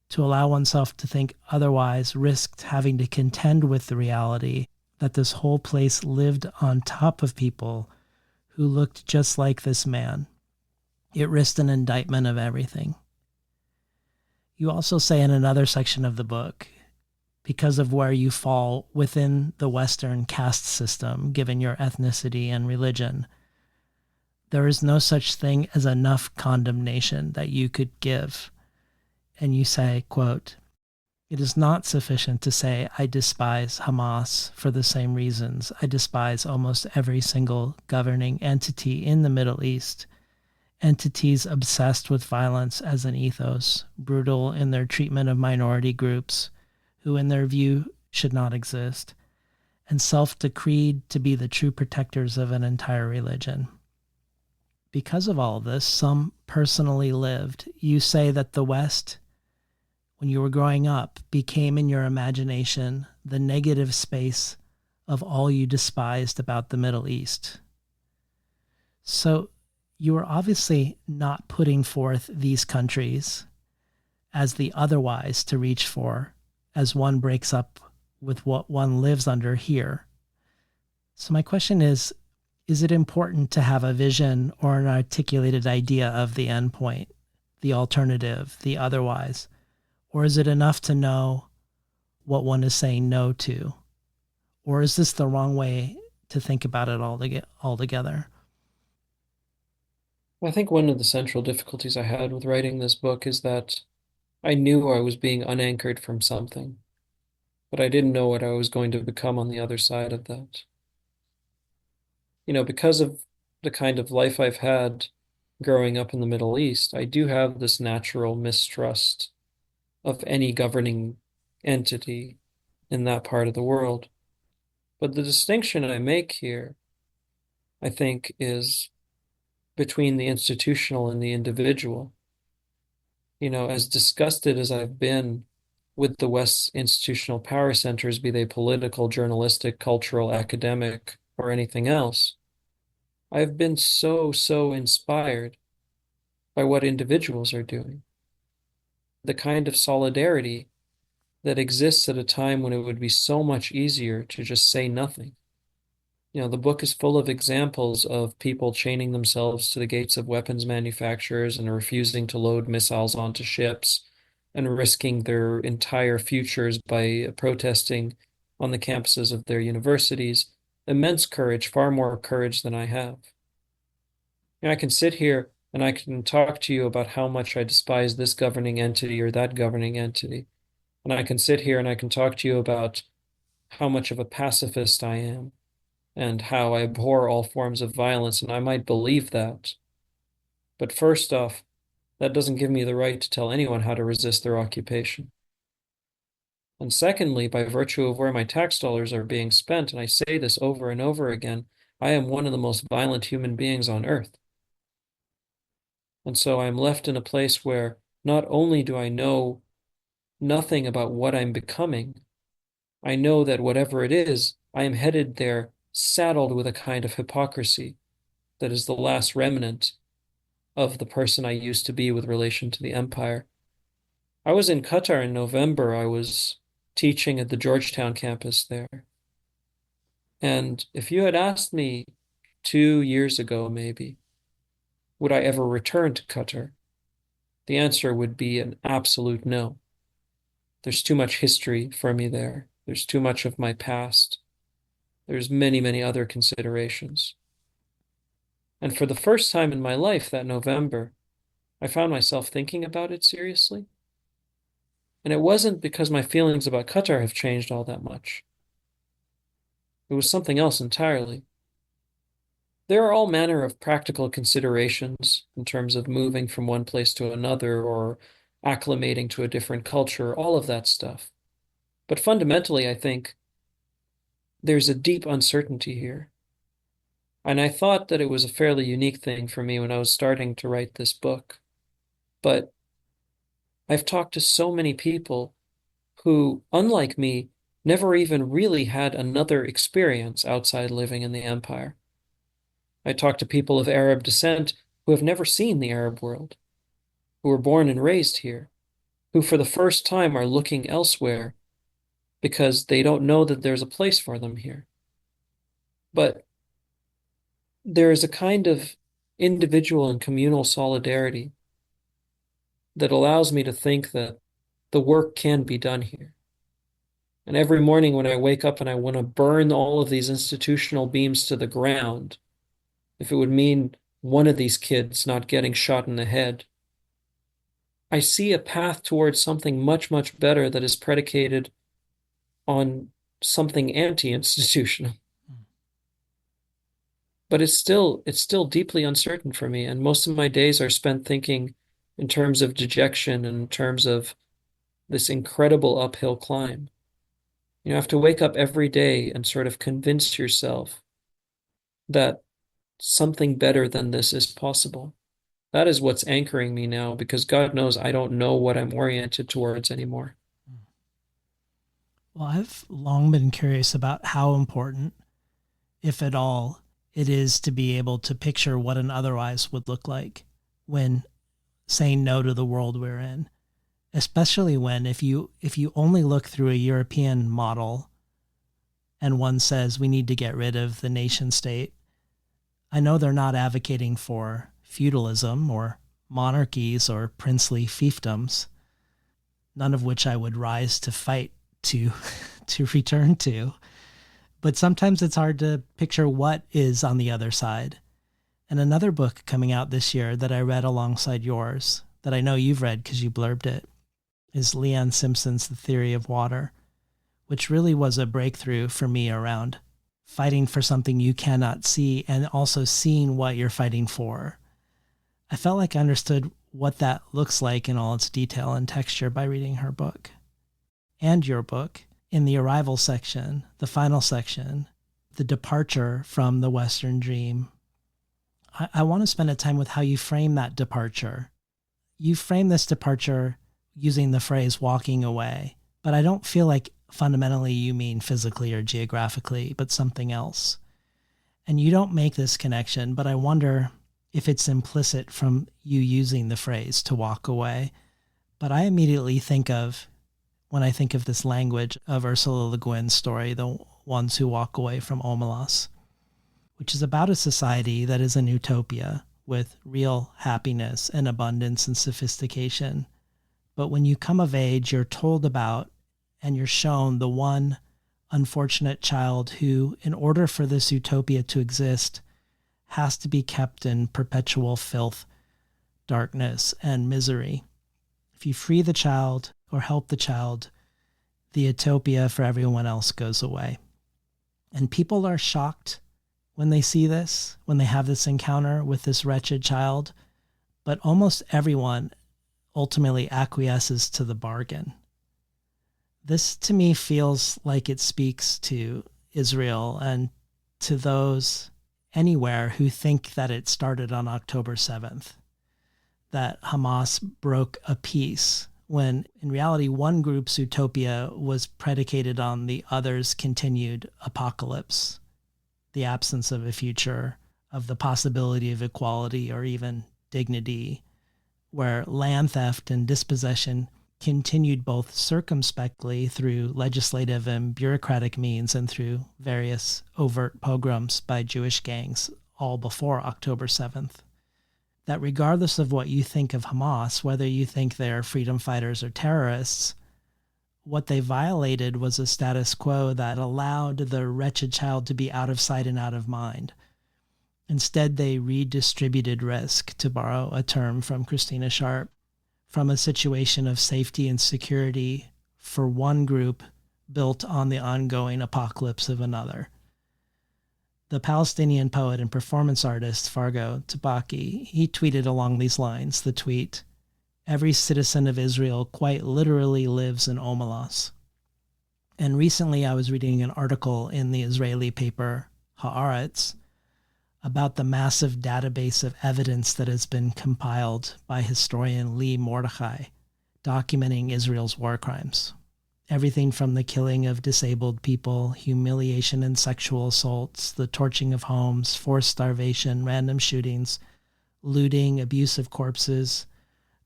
A: To allow oneself to think otherwise risked having to contend with the reality that this whole place lived on top of people who looked just like this man. It risked an indictment of everything. You also say in another section of the book, because of where you fall within the Western caste system, given your ethnicity and religion, there is no such thing as enough condemnation that you could give. And you say, quote, it is not sufficient to say, I despise Hamas for the same reasons. I despise almost every single governing entity in the Middle East. Entities obsessed with violence as an ethos, brutal in their treatment of minority groups, who in their view should not exist, and self-decreed to be the true protectors of an entire religion. Because of all of this, some personally lived. You say that the West, when you were growing up, became in your imagination the negative space of all you despised about the Middle East. So you were obviously not putting forth these countries as the otherwise to reach for, as one breaks up with what one lives under here. So my question is it important to have a vision or an articulated idea of the endpoint, the alternative, the otherwise? Or is it enough to know what one is saying no to? Or is this the wrong way to think about it altogether?
B: I think one of the central difficulties I had with writing this book is that I knew I was being unanchored from something, but I didn't know what I was going to become on the other side of that. Because of the kind of life I've had growing up in the Middle East, I do have this natural mistrust of any governing entity in that part of the world. But the distinction I make here, I think, is between the institutional and the individual. As disgusted as I've been with the West's institutional power centers, be they political, journalistic, cultural, academic, or anything else, I've been so inspired by what individuals are doing. The kind of solidarity that exists at a time when it would be so much easier to just say nothing. The book is full of examples of people chaining themselves to the gates of weapons manufacturers and refusing to load missiles onto ships and risking their entire futures by protesting on the campuses of their universities. Immense courage, far more courage than I have. I can sit here and I can talk to you about how much I despise this governing entity or that governing entity. And I can sit here and I can talk to you about how much of a pacifist I am and how I abhor all forms of violence, and I might believe that. But first off, that doesn't give me the right to tell anyone how to resist their occupation. And secondly, by virtue of where my tax dollars are being spent, and I say this over and over again, I am one of the most violent human beings on earth. And so I'm left in a place where not only do I know nothing about what I'm becoming, I know that whatever it is, I am headed there saddled with a kind of hypocrisy that is the last remnant of the person I used to be with relation to the empire. I was in Qatar in November. I was teaching at the Georgetown campus there. And if you had asked me 2 years ago, maybe, would I ever return to Qatar? The answer would be an absolute no. There's too much history for me there. There's too much of my past. There's many, many other considerations. And for the first time in my life that November, I found myself thinking about it seriously. And it wasn't because my feelings about Qatar have changed all that much. It was something else entirely. There are all manner of practical considerations in terms of moving from one place to another or acclimating to a different culture, all of that stuff. But fundamentally, I think there's a deep uncertainty here. And I thought that it was a fairly unique thing for me when I was starting to write this book. But I've talked to so many people who, unlike me, never even really had another experience outside living in the empire. I talked to people of Arab descent who have never seen the Arab world, who were born and raised here, who for the first time are looking elsewhere because they don't know that there's a place for them here. But there is a kind of individual and communal solidarity that allows me to think that the work can be done here. And every morning when I wake up and I want to burn all of these institutional beams to the ground, if it would mean one of these kids not getting shot in the head, I see a path towards something much, much better that is predicated on something anti-institutional. But it's still deeply uncertain for me, and most of my days are spent thinking in terms of dejection and in terms of this incredible uphill climb. You have to wake up every day and sort of convince yourself that something better than this is possible. That is what's anchoring me now, because God knows I don't know what I'm oriented towards anymore.
A: Well, I've long been curious about how important, if at all, it is to be able to picture what an otherwise would look like when saying no to the world we're in. Especially when if you only look through a European model and one says we need to get rid of the nation state, I know they're not advocating for feudalism or monarchies or princely fiefdoms, none of which I would rise to fight to return to. But sometimes it's hard to picture what is on the other side. And another book coming out this year that I read alongside yours, that I know you've read because you blurbed it, is Leanne Simpson's The Theory of Water, which really was a breakthrough for me around fighting for something you cannot see and also seeing what you're fighting for. I felt like I understood what that looks like in all its detail and texture by reading her book. And your book, in the arrival section, the final section, the departure from the Western dream. I want to spend a time with how you frame that departure. You frame this departure using the phrase walking away, but I don't feel like fundamentally you mean physically or geographically, but something else. And you don't make this connection, but I wonder if it's implicit from you using the phrase to walk away. But I immediately think of, when I think of this language of Ursula Le Guin's story, The Ones Who Walk Away from Omelas, which is about a society that is an utopia with real happiness and abundance and sophistication. But when you come of age, you're told about and you're shown the one unfortunate child who, in order for this utopia to exist, has to be kept in perpetual filth, darkness, and misery. If you free the child or help the child, the utopia for everyone else goes away. And people are shocked when they see this, when they have this encounter with this wretched child, but almost everyone ultimately acquiesces to the bargain. This to me feels like it speaks to Israel and to those anywhere who think that it started on October 7th, that Hamas broke a peace, when in reality one group's utopia was predicated on the other's continued apocalypse, the absence of a future, of the possibility of equality or even dignity, where land theft and dispossession continued both circumspectly through legislative and bureaucratic means and through various overt pogroms by Jewish gangs, all before October 7th. That regardless of what you think of Hamas, whether you think they're freedom fighters or terrorists, what they violated was a status quo that allowed the wretched child to be out of sight and out of mind. Instead, they redistributed risk, to borrow a term from Christina Sharp, from a situation of safety and security for one group built on the ongoing apocalypse of another. The Palestinian poet and performance artist Fargo Tabaki, he tweeted along these lines, the tweet, "Every citizen of Israel quite literally lives in Omelas." And recently I was reading an article in the Israeli paper Haaretz about the massive database of evidence that has been compiled by historian Lee Mordechai, documenting Israel's war crimes. Everything from the killing of disabled people, humiliation and sexual assaults, the torching of homes, forced starvation, random shootings, looting, abuse of corpses,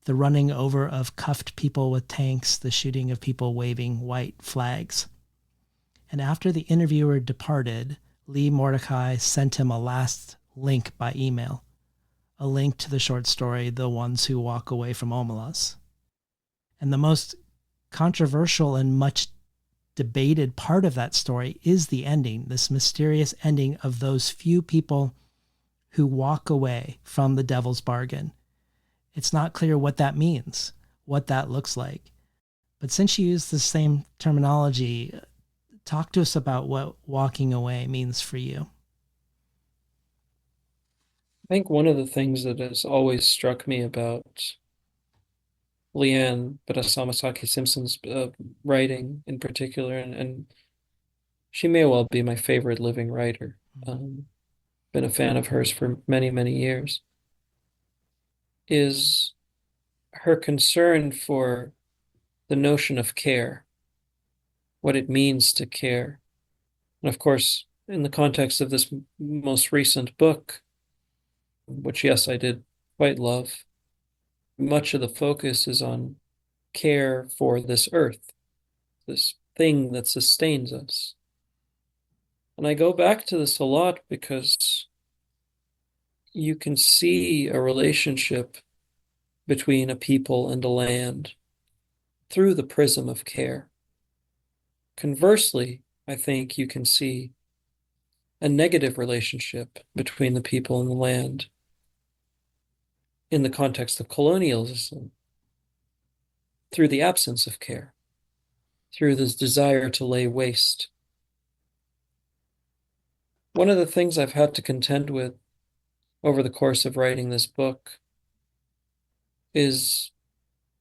A: the running over of cuffed people with tanks, the shooting of people waving white flags. And after the interviewer departed, Lee Mordechai sent him a last link by email, a link to the short story, The Ones Who Walk Away from Omelas. And the most controversial and much debated part of that story is the ending, this mysterious ending of those few people who walk away from the devil's bargain. It's not clear what that means, what that looks like. But since you use the same terminology, talk to us about what walking away means for you.
B: I think one of the things that has always struck me about Leanne Barasamasaki Simpson's writing in particular, and she may well be my favorite living writer. Been a fan of hers for many, many years, is her concern for the notion of care, what it means to care. And of course, in the context of this most recent book, which, yes, I did quite love, much of the focus is on care for this earth, this thing that sustains us. And I go back to this a lot because you can see a relationship between a people and a land through the prism of care. Conversely, I think you can see a negative relationship between the people and the land in the context of colonialism, through the absence of care, through this desire to lay waste. One of the things I've had to contend with over the course of writing this book is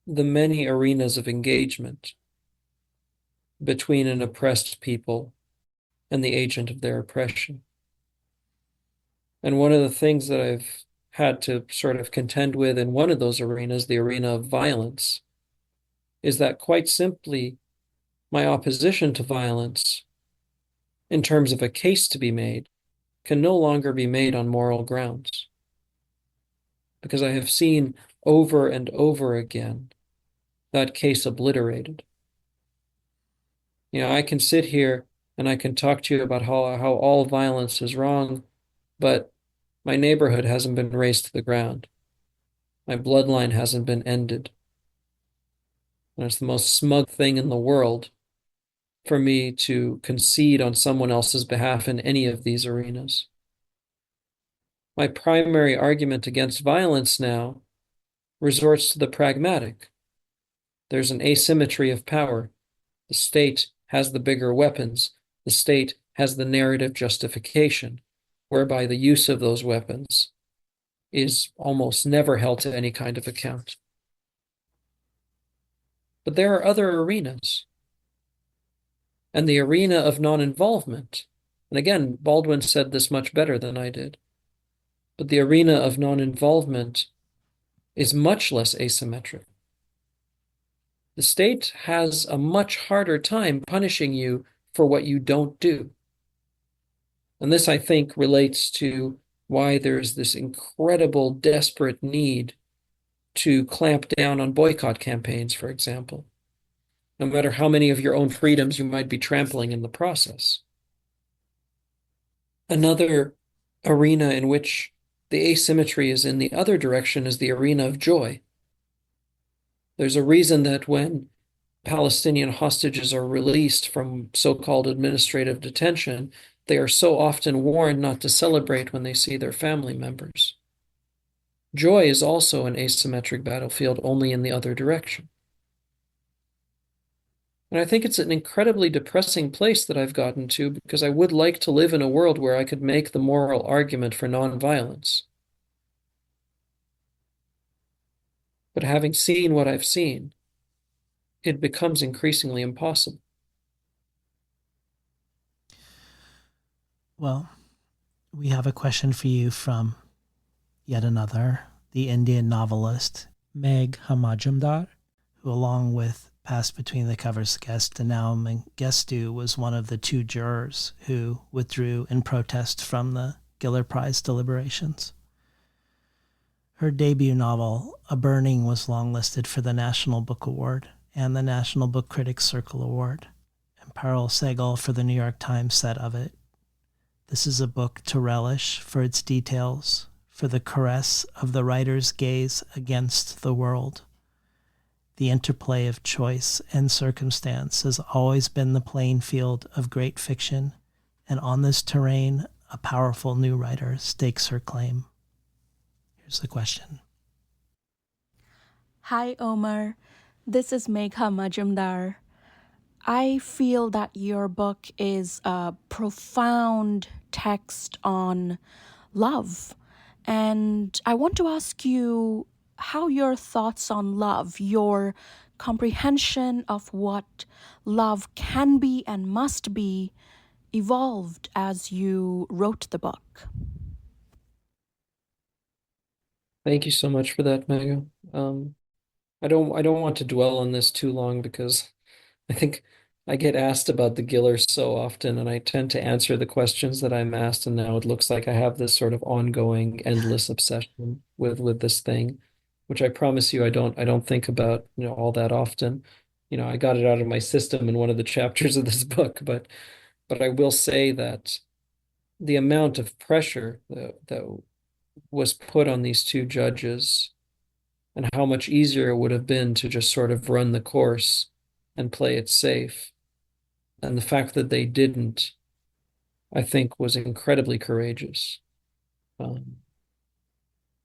B: the many arenas of engagement between an oppressed people and the agent of their oppression. And one of the things that I've had to sort of contend with in one of those arenas, the arena of violence, is that quite simply my opposition to violence, in terms of a case to be made, can no longer be made on moral grounds. Because I have seen over and over again that case obliterated. You know, I can sit here and I can talk to you about how all violence is wrong, but my neighborhood hasn't been razed to the ground. My bloodline hasn't been ended. And it's the most smug thing in the world for me to concede on someone else's behalf in any of these arenas. My primary argument against violence now resorts to the pragmatic. There's an asymmetry of power. The state has the bigger weapons. The state has the narrative justification, whereby the use of those weapons is almost never held to any kind of account. But there are other arenas. And the arena of non-involvement, and again, Baldwin said this much better than I did, but the arena of non-involvement is much less asymmetric. The state has a much harder time punishing you for what you don't do. And this, I think, relates to why there's this incredible, desperate need to clamp down on boycott campaigns, for example, no matter how many of your own freedoms you might be trampling in the process. Another arena in which the asymmetry is in the other direction is the arena of joy. There's a reason that when Palestinian hostages are released from so-called administrative detention, they are so often warned not to celebrate when they see their family members. Joy is also an asymmetric battlefield, only in the other direction. And I think it's an incredibly depressing place that I've gotten to, because I would like to live in a world where I could make the moral argument for nonviolence. But having seen what I've seen, it becomes increasingly impossible.
A: Well, we have a question for you from yet another, the Indian novelist Meg Hamajumdar, who, along with past Between the Covers guest Danao Mengestu, was one of the 2 jurors who withdrew in protest from the Giller Prize deliberations. Her debut novel, A Burning, was longlisted for the National Book Award and the National Book Critics Circle Award, and Parul Sehgal for the New York Times said of it, "This is a book to relish for its details, for the caress of the writer's gaze against the world. The interplay of choice and circumstance has always been the playing field of great fiction, and on this terrain a powerful new writer stakes her claim." Here's the question.
E: Hi, Omar. This is Megha Majumdar. I feel that your book is a profound text on love. And I want to ask you how your thoughts on love, your comprehension of what love can be and must be, evolved as you wrote the book.
B: Thank you so much for that, Megan. I don't want to dwell on this too long, because I think I get asked about the Gillers so often, and I tend to answer the questions that I'm asked, and now it looks like I have this sort of ongoing, endless obsession with this thing, which I promise you I don't think about, all that often. I got it out of my system in one of the chapters of this book, but I will say that the amount of pressure that was put on these 2 judges, and how much easier it would have been to just sort of run the course and play it safe. And the fact that they didn't, I think, was incredibly courageous.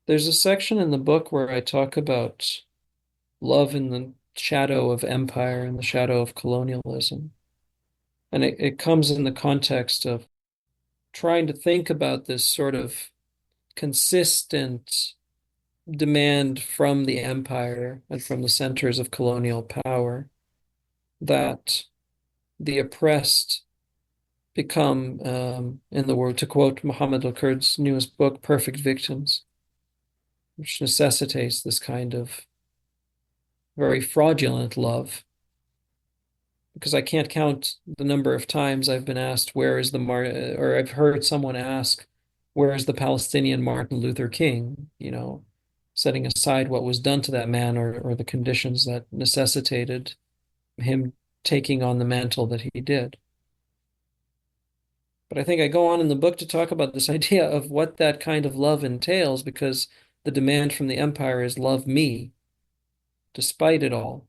B: There's a section in the book where I talk about love in the shadow of empire and the shadow of colonialism. And it comes in the context of trying to think about this sort of consistent demand from the empire and from the centers of colonial power that the oppressed become, in the world, to quote Mohammed Al-Kurd's newest book, perfect victims, which necessitates this kind of very fraudulent love. Because I can't count the number of times I've been asked, where is or I've heard someone ask, where is the Palestinian Martin Luther King? Setting aside what was done to that man, or the conditions that necessitated him taking on the mantle that he did. But I think I go on in the book to talk about this idea of what that kind of love entails, because the demand from the empire is love me, despite it all,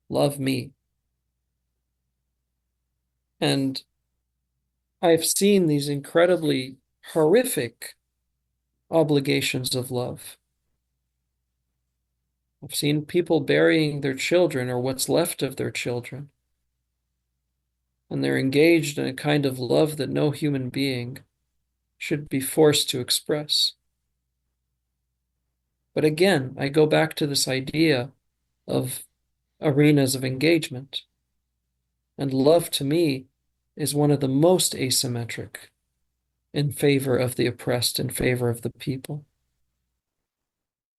B: love me. And I've seen these incredibly horrific obligations of love. I've seen people burying their children, or what's left of their children. And they're engaged in a kind of love that no human being should be forced to express. But again, I go back to this idea of arenas of engagement. And love, to me, is one of the most asymmetric in favor of the oppressed, in favor of the people.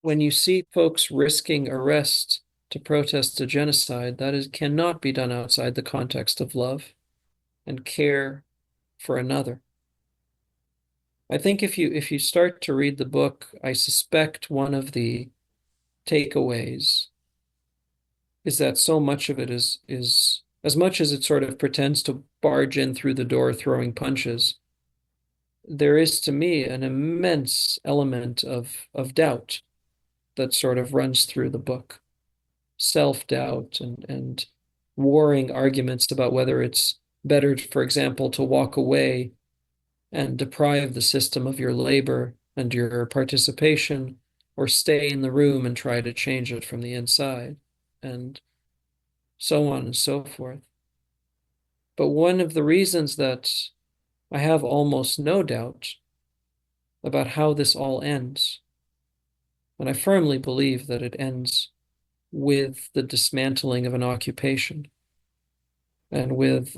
B: When you see folks risking arrest to protest a genocide, cannot be done outside the context of love and care for another. I think if you start to read the book, I suspect one of the takeaways is that so much of it is as much as it sort of pretends to barge in through the door throwing punches, there is, to me, an immense element of doubt that sort of runs through the book. Self-doubt and warring arguments about whether it's better, for example, to walk away and deprive the system of your labor and your participation, or stay in the room and try to change it from the inside, and so on and so forth. But one of the reasons that I have almost no doubt about how this all ends, and I firmly believe that it ends with the dismantling of an occupation and with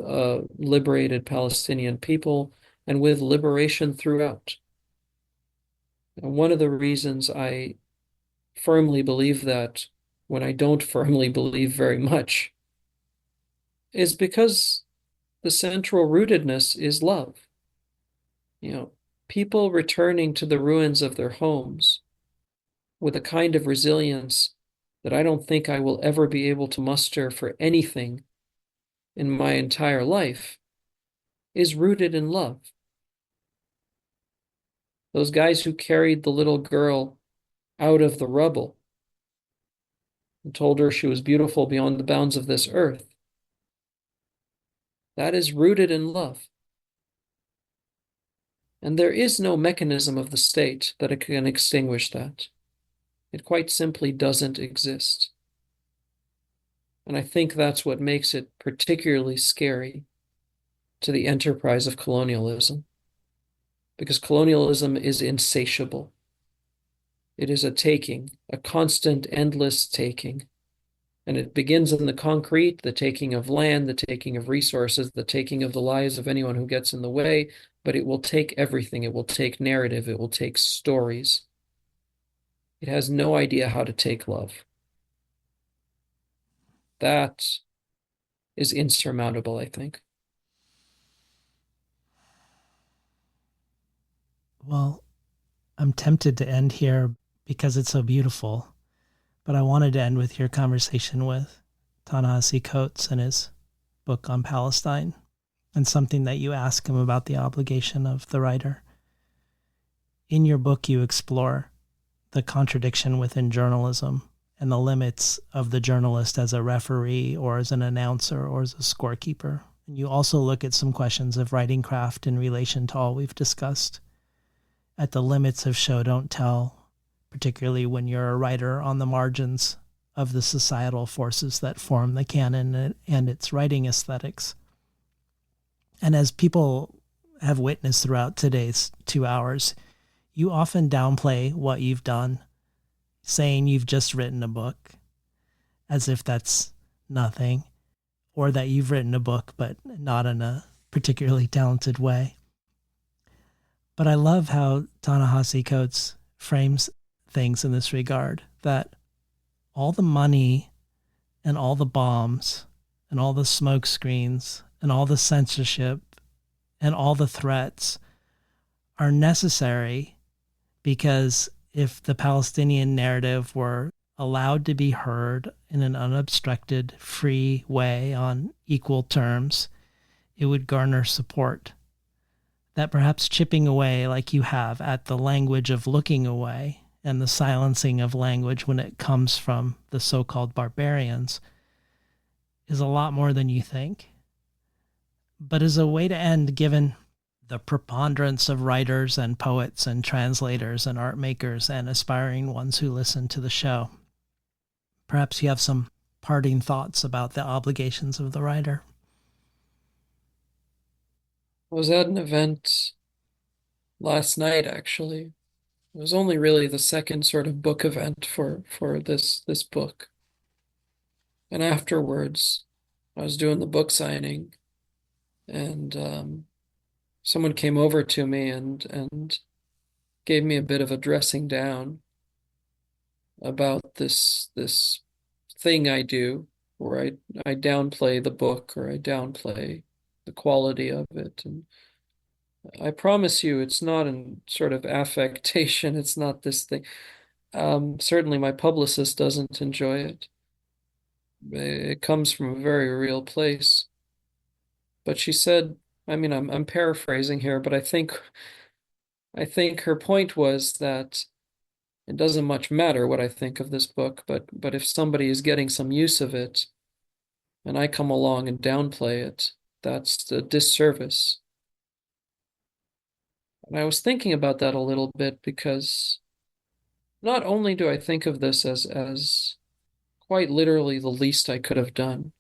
B: liberated Palestinian people and with liberation throughout. And one of the reasons I firmly believe that, when I don't firmly believe very much, is because the central rootedness is love. People returning to the ruins of their homes with a kind of resilience that I don't think I will ever be able to muster for anything in my entire life is rooted in love. Those guys who carried the little girl out of the rubble and told her she was beautiful beyond the bounds of this earth, that is rooted in love. And there is no mechanism of the state that can extinguish that. It quite simply doesn't exist. And I think that's what makes it particularly scary to the enterprise of colonialism, because colonialism is insatiable. It is a taking, a constant, endless taking. And it begins in the concrete, the taking of land, the taking of resources, the taking of the lives of anyone who gets in the way, but it will take everything. It will take narrative. It will take stories. It has no idea how to take love. That is insurmountable, I think.
A: Well, I'm tempted to end here because it's so beautiful, but I wanted to end with your conversation with Ta-Nehisi Coates and his book on Palestine, and something that you ask him about the obligation of the writer. In your book, you explore the contradiction within journalism and the limits of the journalist as a referee or as an announcer or as a scorekeeper. And you also look at some questions of writing craft in relation to all we've discussed, at the limits of show don't tell, particularly when you're a writer on the margins of the societal forces that form the canon and its writing aesthetics. And as people have witnessed throughout today's 2 hours, you often downplay what you've done, saying you've just written a book, as if that's nothing, or that you've written a book, but not in a particularly talented way. But I love how Ta-Nehisi Coates frames things in this regard, that all the money and all the bombs and all the smoke screens and all the censorship and all the threats are necessary, because if the Palestinian narrative were allowed to be heard in an unobstructed, free way on equal terms, it would garner support. That perhaps chipping away, like you have, at the language of looking away and the silencing of language when it comes from the so-called barbarians, is a lot more than you think. But as a way to end, given the preponderance of writers and poets and translators and art makers and aspiring ones who listen to the show, perhaps you have some parting thoughts about the obligations of the writer.
B: I was at an event last night, actually. It was only really the second sort of book event for this book. And afterwards, I was doing the book signing, and someone came over to me and gave me a bit of a dressing down about this thing I do, where I downplay the book, or I downplay the quality of it. And I promise you, it's not in sort of affectation. It's not this thing. Certainly my publicist doesn't enjoy it. It comes from a very real place. But she said, I mean, I'm paraphrasing here, but I think her point was that it doesn't much matter what I think of this book, but if somebody is getting some use of it, and I come along and downplay it, that's the disservice. And I was thinking about that a little bit because not only do I think of this as quite literally the least I could have done,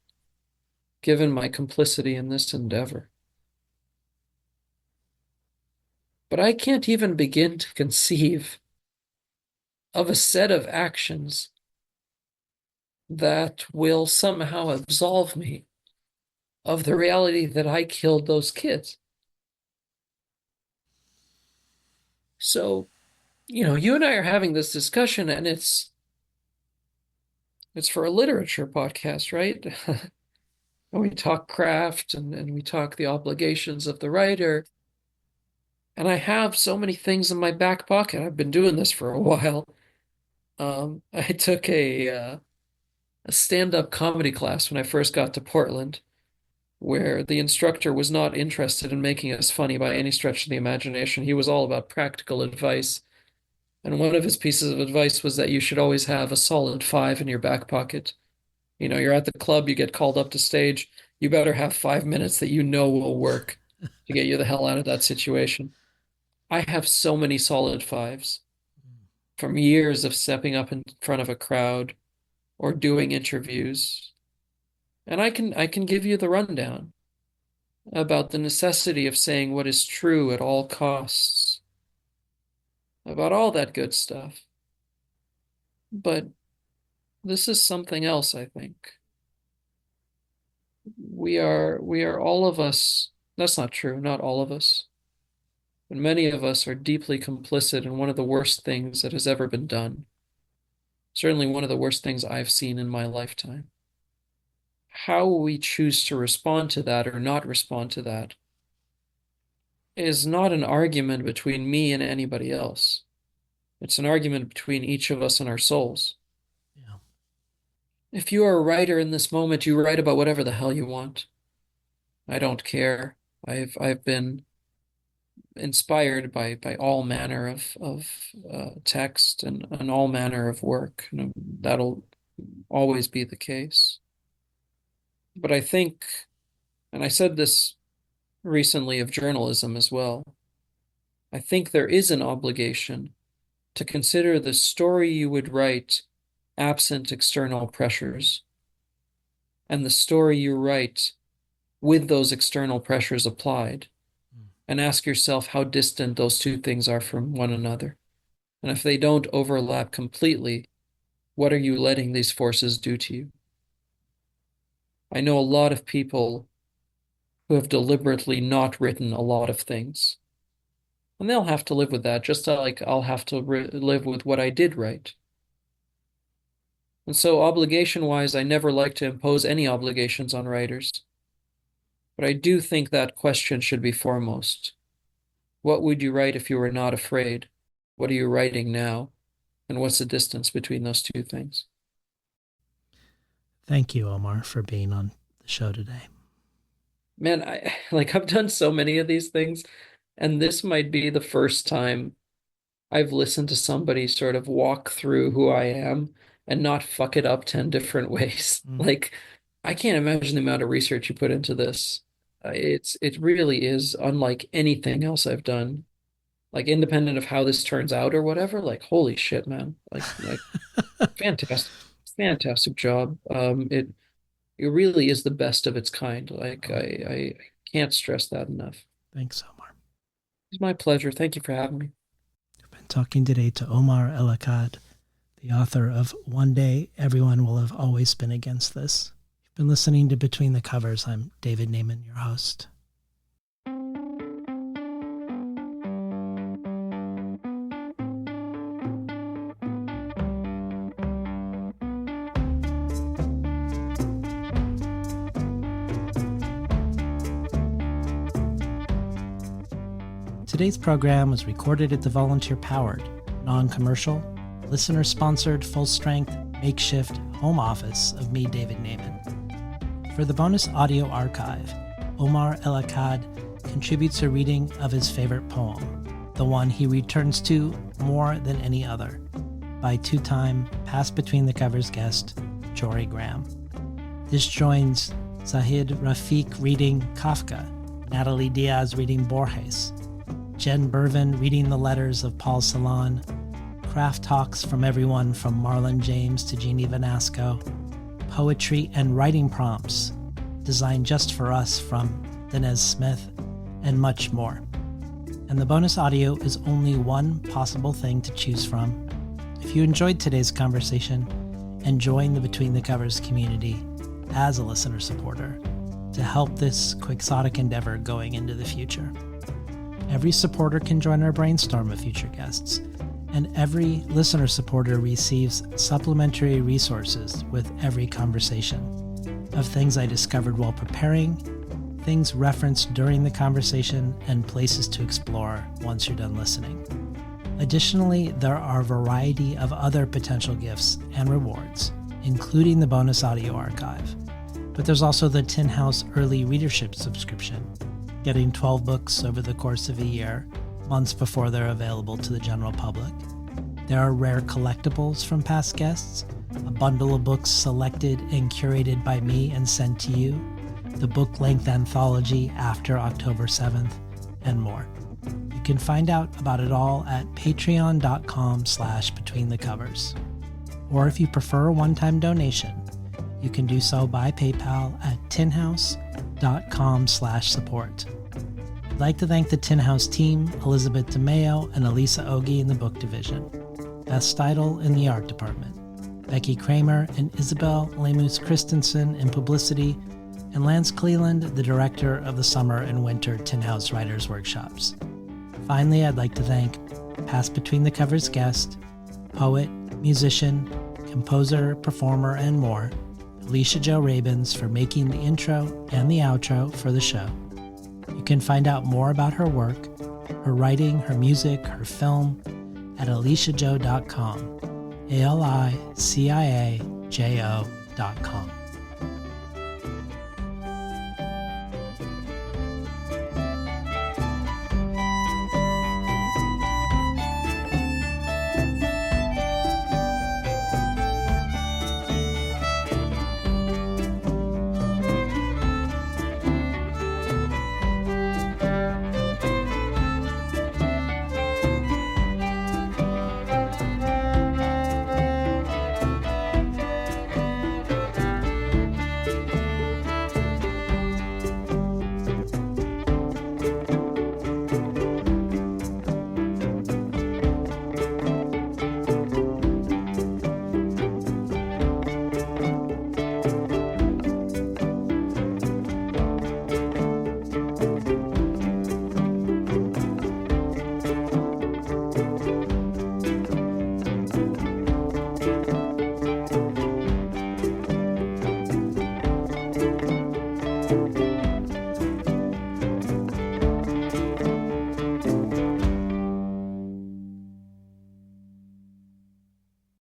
B: given my complicity in this endeavor, but I can't even begin to conceive of a set of actions that will somehow absolve me of the reality that I killed those kids. So, you and I are having this discussion, and it's for a literature podcast, right? And we talk craft and we talk the obligations of the writer. And I have so many things in my back pocket. I've been doing this for a while. I took a stand-up comedy class when I first got to Portland, where the instructor was not interested in making us funny by any stretch of the imagination. He was all about practical advice. And one of his pieces of advice was that you should always have a solid 5 in your back pocket. You're at the club, you get called up to stage, you better have 5 minutes that will work to get you the hell out of that situation. I have so many solid 5s from years of stepping up in front of a crowd or doing interviews. And I can give you the rundown about the necessity of saying what is true at all costs, about all that good stuff. But this is something else, I think. We are all of us, that's not true, not all of us, but many of us are deeply complicit in one of the worst things that has ever been done. Certainly one of the worst things I've seen in my lifetime. How we choose to respond to that or not respond to that is not an argument between me and anybody else. It's an argument between each of us and our souls.
A: Yeah.
B: If you are a writer in this moment, you write about whatever the hell you want. I don't care. I've been inspired by all manner of text and all manner of work. That'll always be the case. But I think, and I said this recently of journalism as well, I think there is an obligation to consider the story you would write absent external pressures, and the story you write with those external pressures applied, and ask yourself how distant those two things are from one another. And if they don't overlap completely, what are you letting these forces do to you? I know a lot of people who have deliberately not written a lot of things. And they'll have to live with that, just like I'll have to live with what I did write. And so obligation-wise, I never like to impose any obligations on writers. But I do think that question should be foremost. What would you write if you were not afraid? What are you writing now? And what's the distance between those two things?
A: Thank you, Omar, for being on the show today.
B: Man, I've done so many of these things, and this might be the first time I've listened to somebody sort of walk through who I am and not fuck it up 10 different ways. I can't imagine the amount of research you put into this. It really is unlike anything else I've done. Independent of how this turns out or whatever, holy shit, man. Fantastic job. It really is the best of its kind. I can't stress that enough.
A: Thanks, Omar.
B: It's my pleasure. Thank you for having me.
A: I've been talking today to Omar El Akkad, the author of One Day Everyone Will Have Always Been Against This. You've been listening to Between the Covers. I'm David Naiman, your host. Today's program was recorded at the volunteer-powered, non-commercial, listener-sponsored, full-strength, makeshift home office of me, David Naiman. For the bonus audio archive, Omar El Akkad contributes a reading of his favorite poem, the one he returns to more than any other, by two-time Pass Between the Covers guest, Jory Graham. This joins Zahid Rafiq reading Kafka, Natalie Diaz reading Borges, Jen Bervin reading the letters of Paul Celan, craft talks from everyone from Marlon James to Jeannie Vanasco, poetry and writing prompts designed just for us from Denez Smith, and much more. And the bonus audio is only one possible thing to choose from. If you enjoyed today's conversation, and join the Between the Covers community as a listener supporter to help this quixotic endeavor going into the future. Every supporter can join our brainstorm of future guests, and every listener supporter receives supplementary resources with every conversation of things I discovered while preparing, things referenced during the conversation, and places to explore once you're done listening. Additionally, there are a variety of other potential gifts and rewards, including the bonus audio archive. But there's also the Tin House Early Readership subscription, getting 12 books over the course of a year, months before they're available to the general public. There are rare collectibles from past guests, a bundle of books selected and curated by me and sent to you, the book-length anthology After October 7th, and more. You can find out about it all at patreon.com/betweenthecovers. Or if you prefer a one-time donation, you can do so by PayPal at tinhouse.com/support. I'd like to thank the Tin House team, Elizabeth DeMeo and Elisa Ogie in the book division, Beth Steidel in the art department, Becky Kramer and Isabel Lemus Christensen in publicity, and Lance Cleland, the director of the summer and winter Tin House Writers Workshops. Finally, I'd like to thank past Between the Covers guest, poet, musician, composer, performer, and more, Alicia Jo Rabins, for making the intro and the outro for the show. You can find out more about her work, her writing, her music, her film at aliciajo.com, ALICIAJO.com.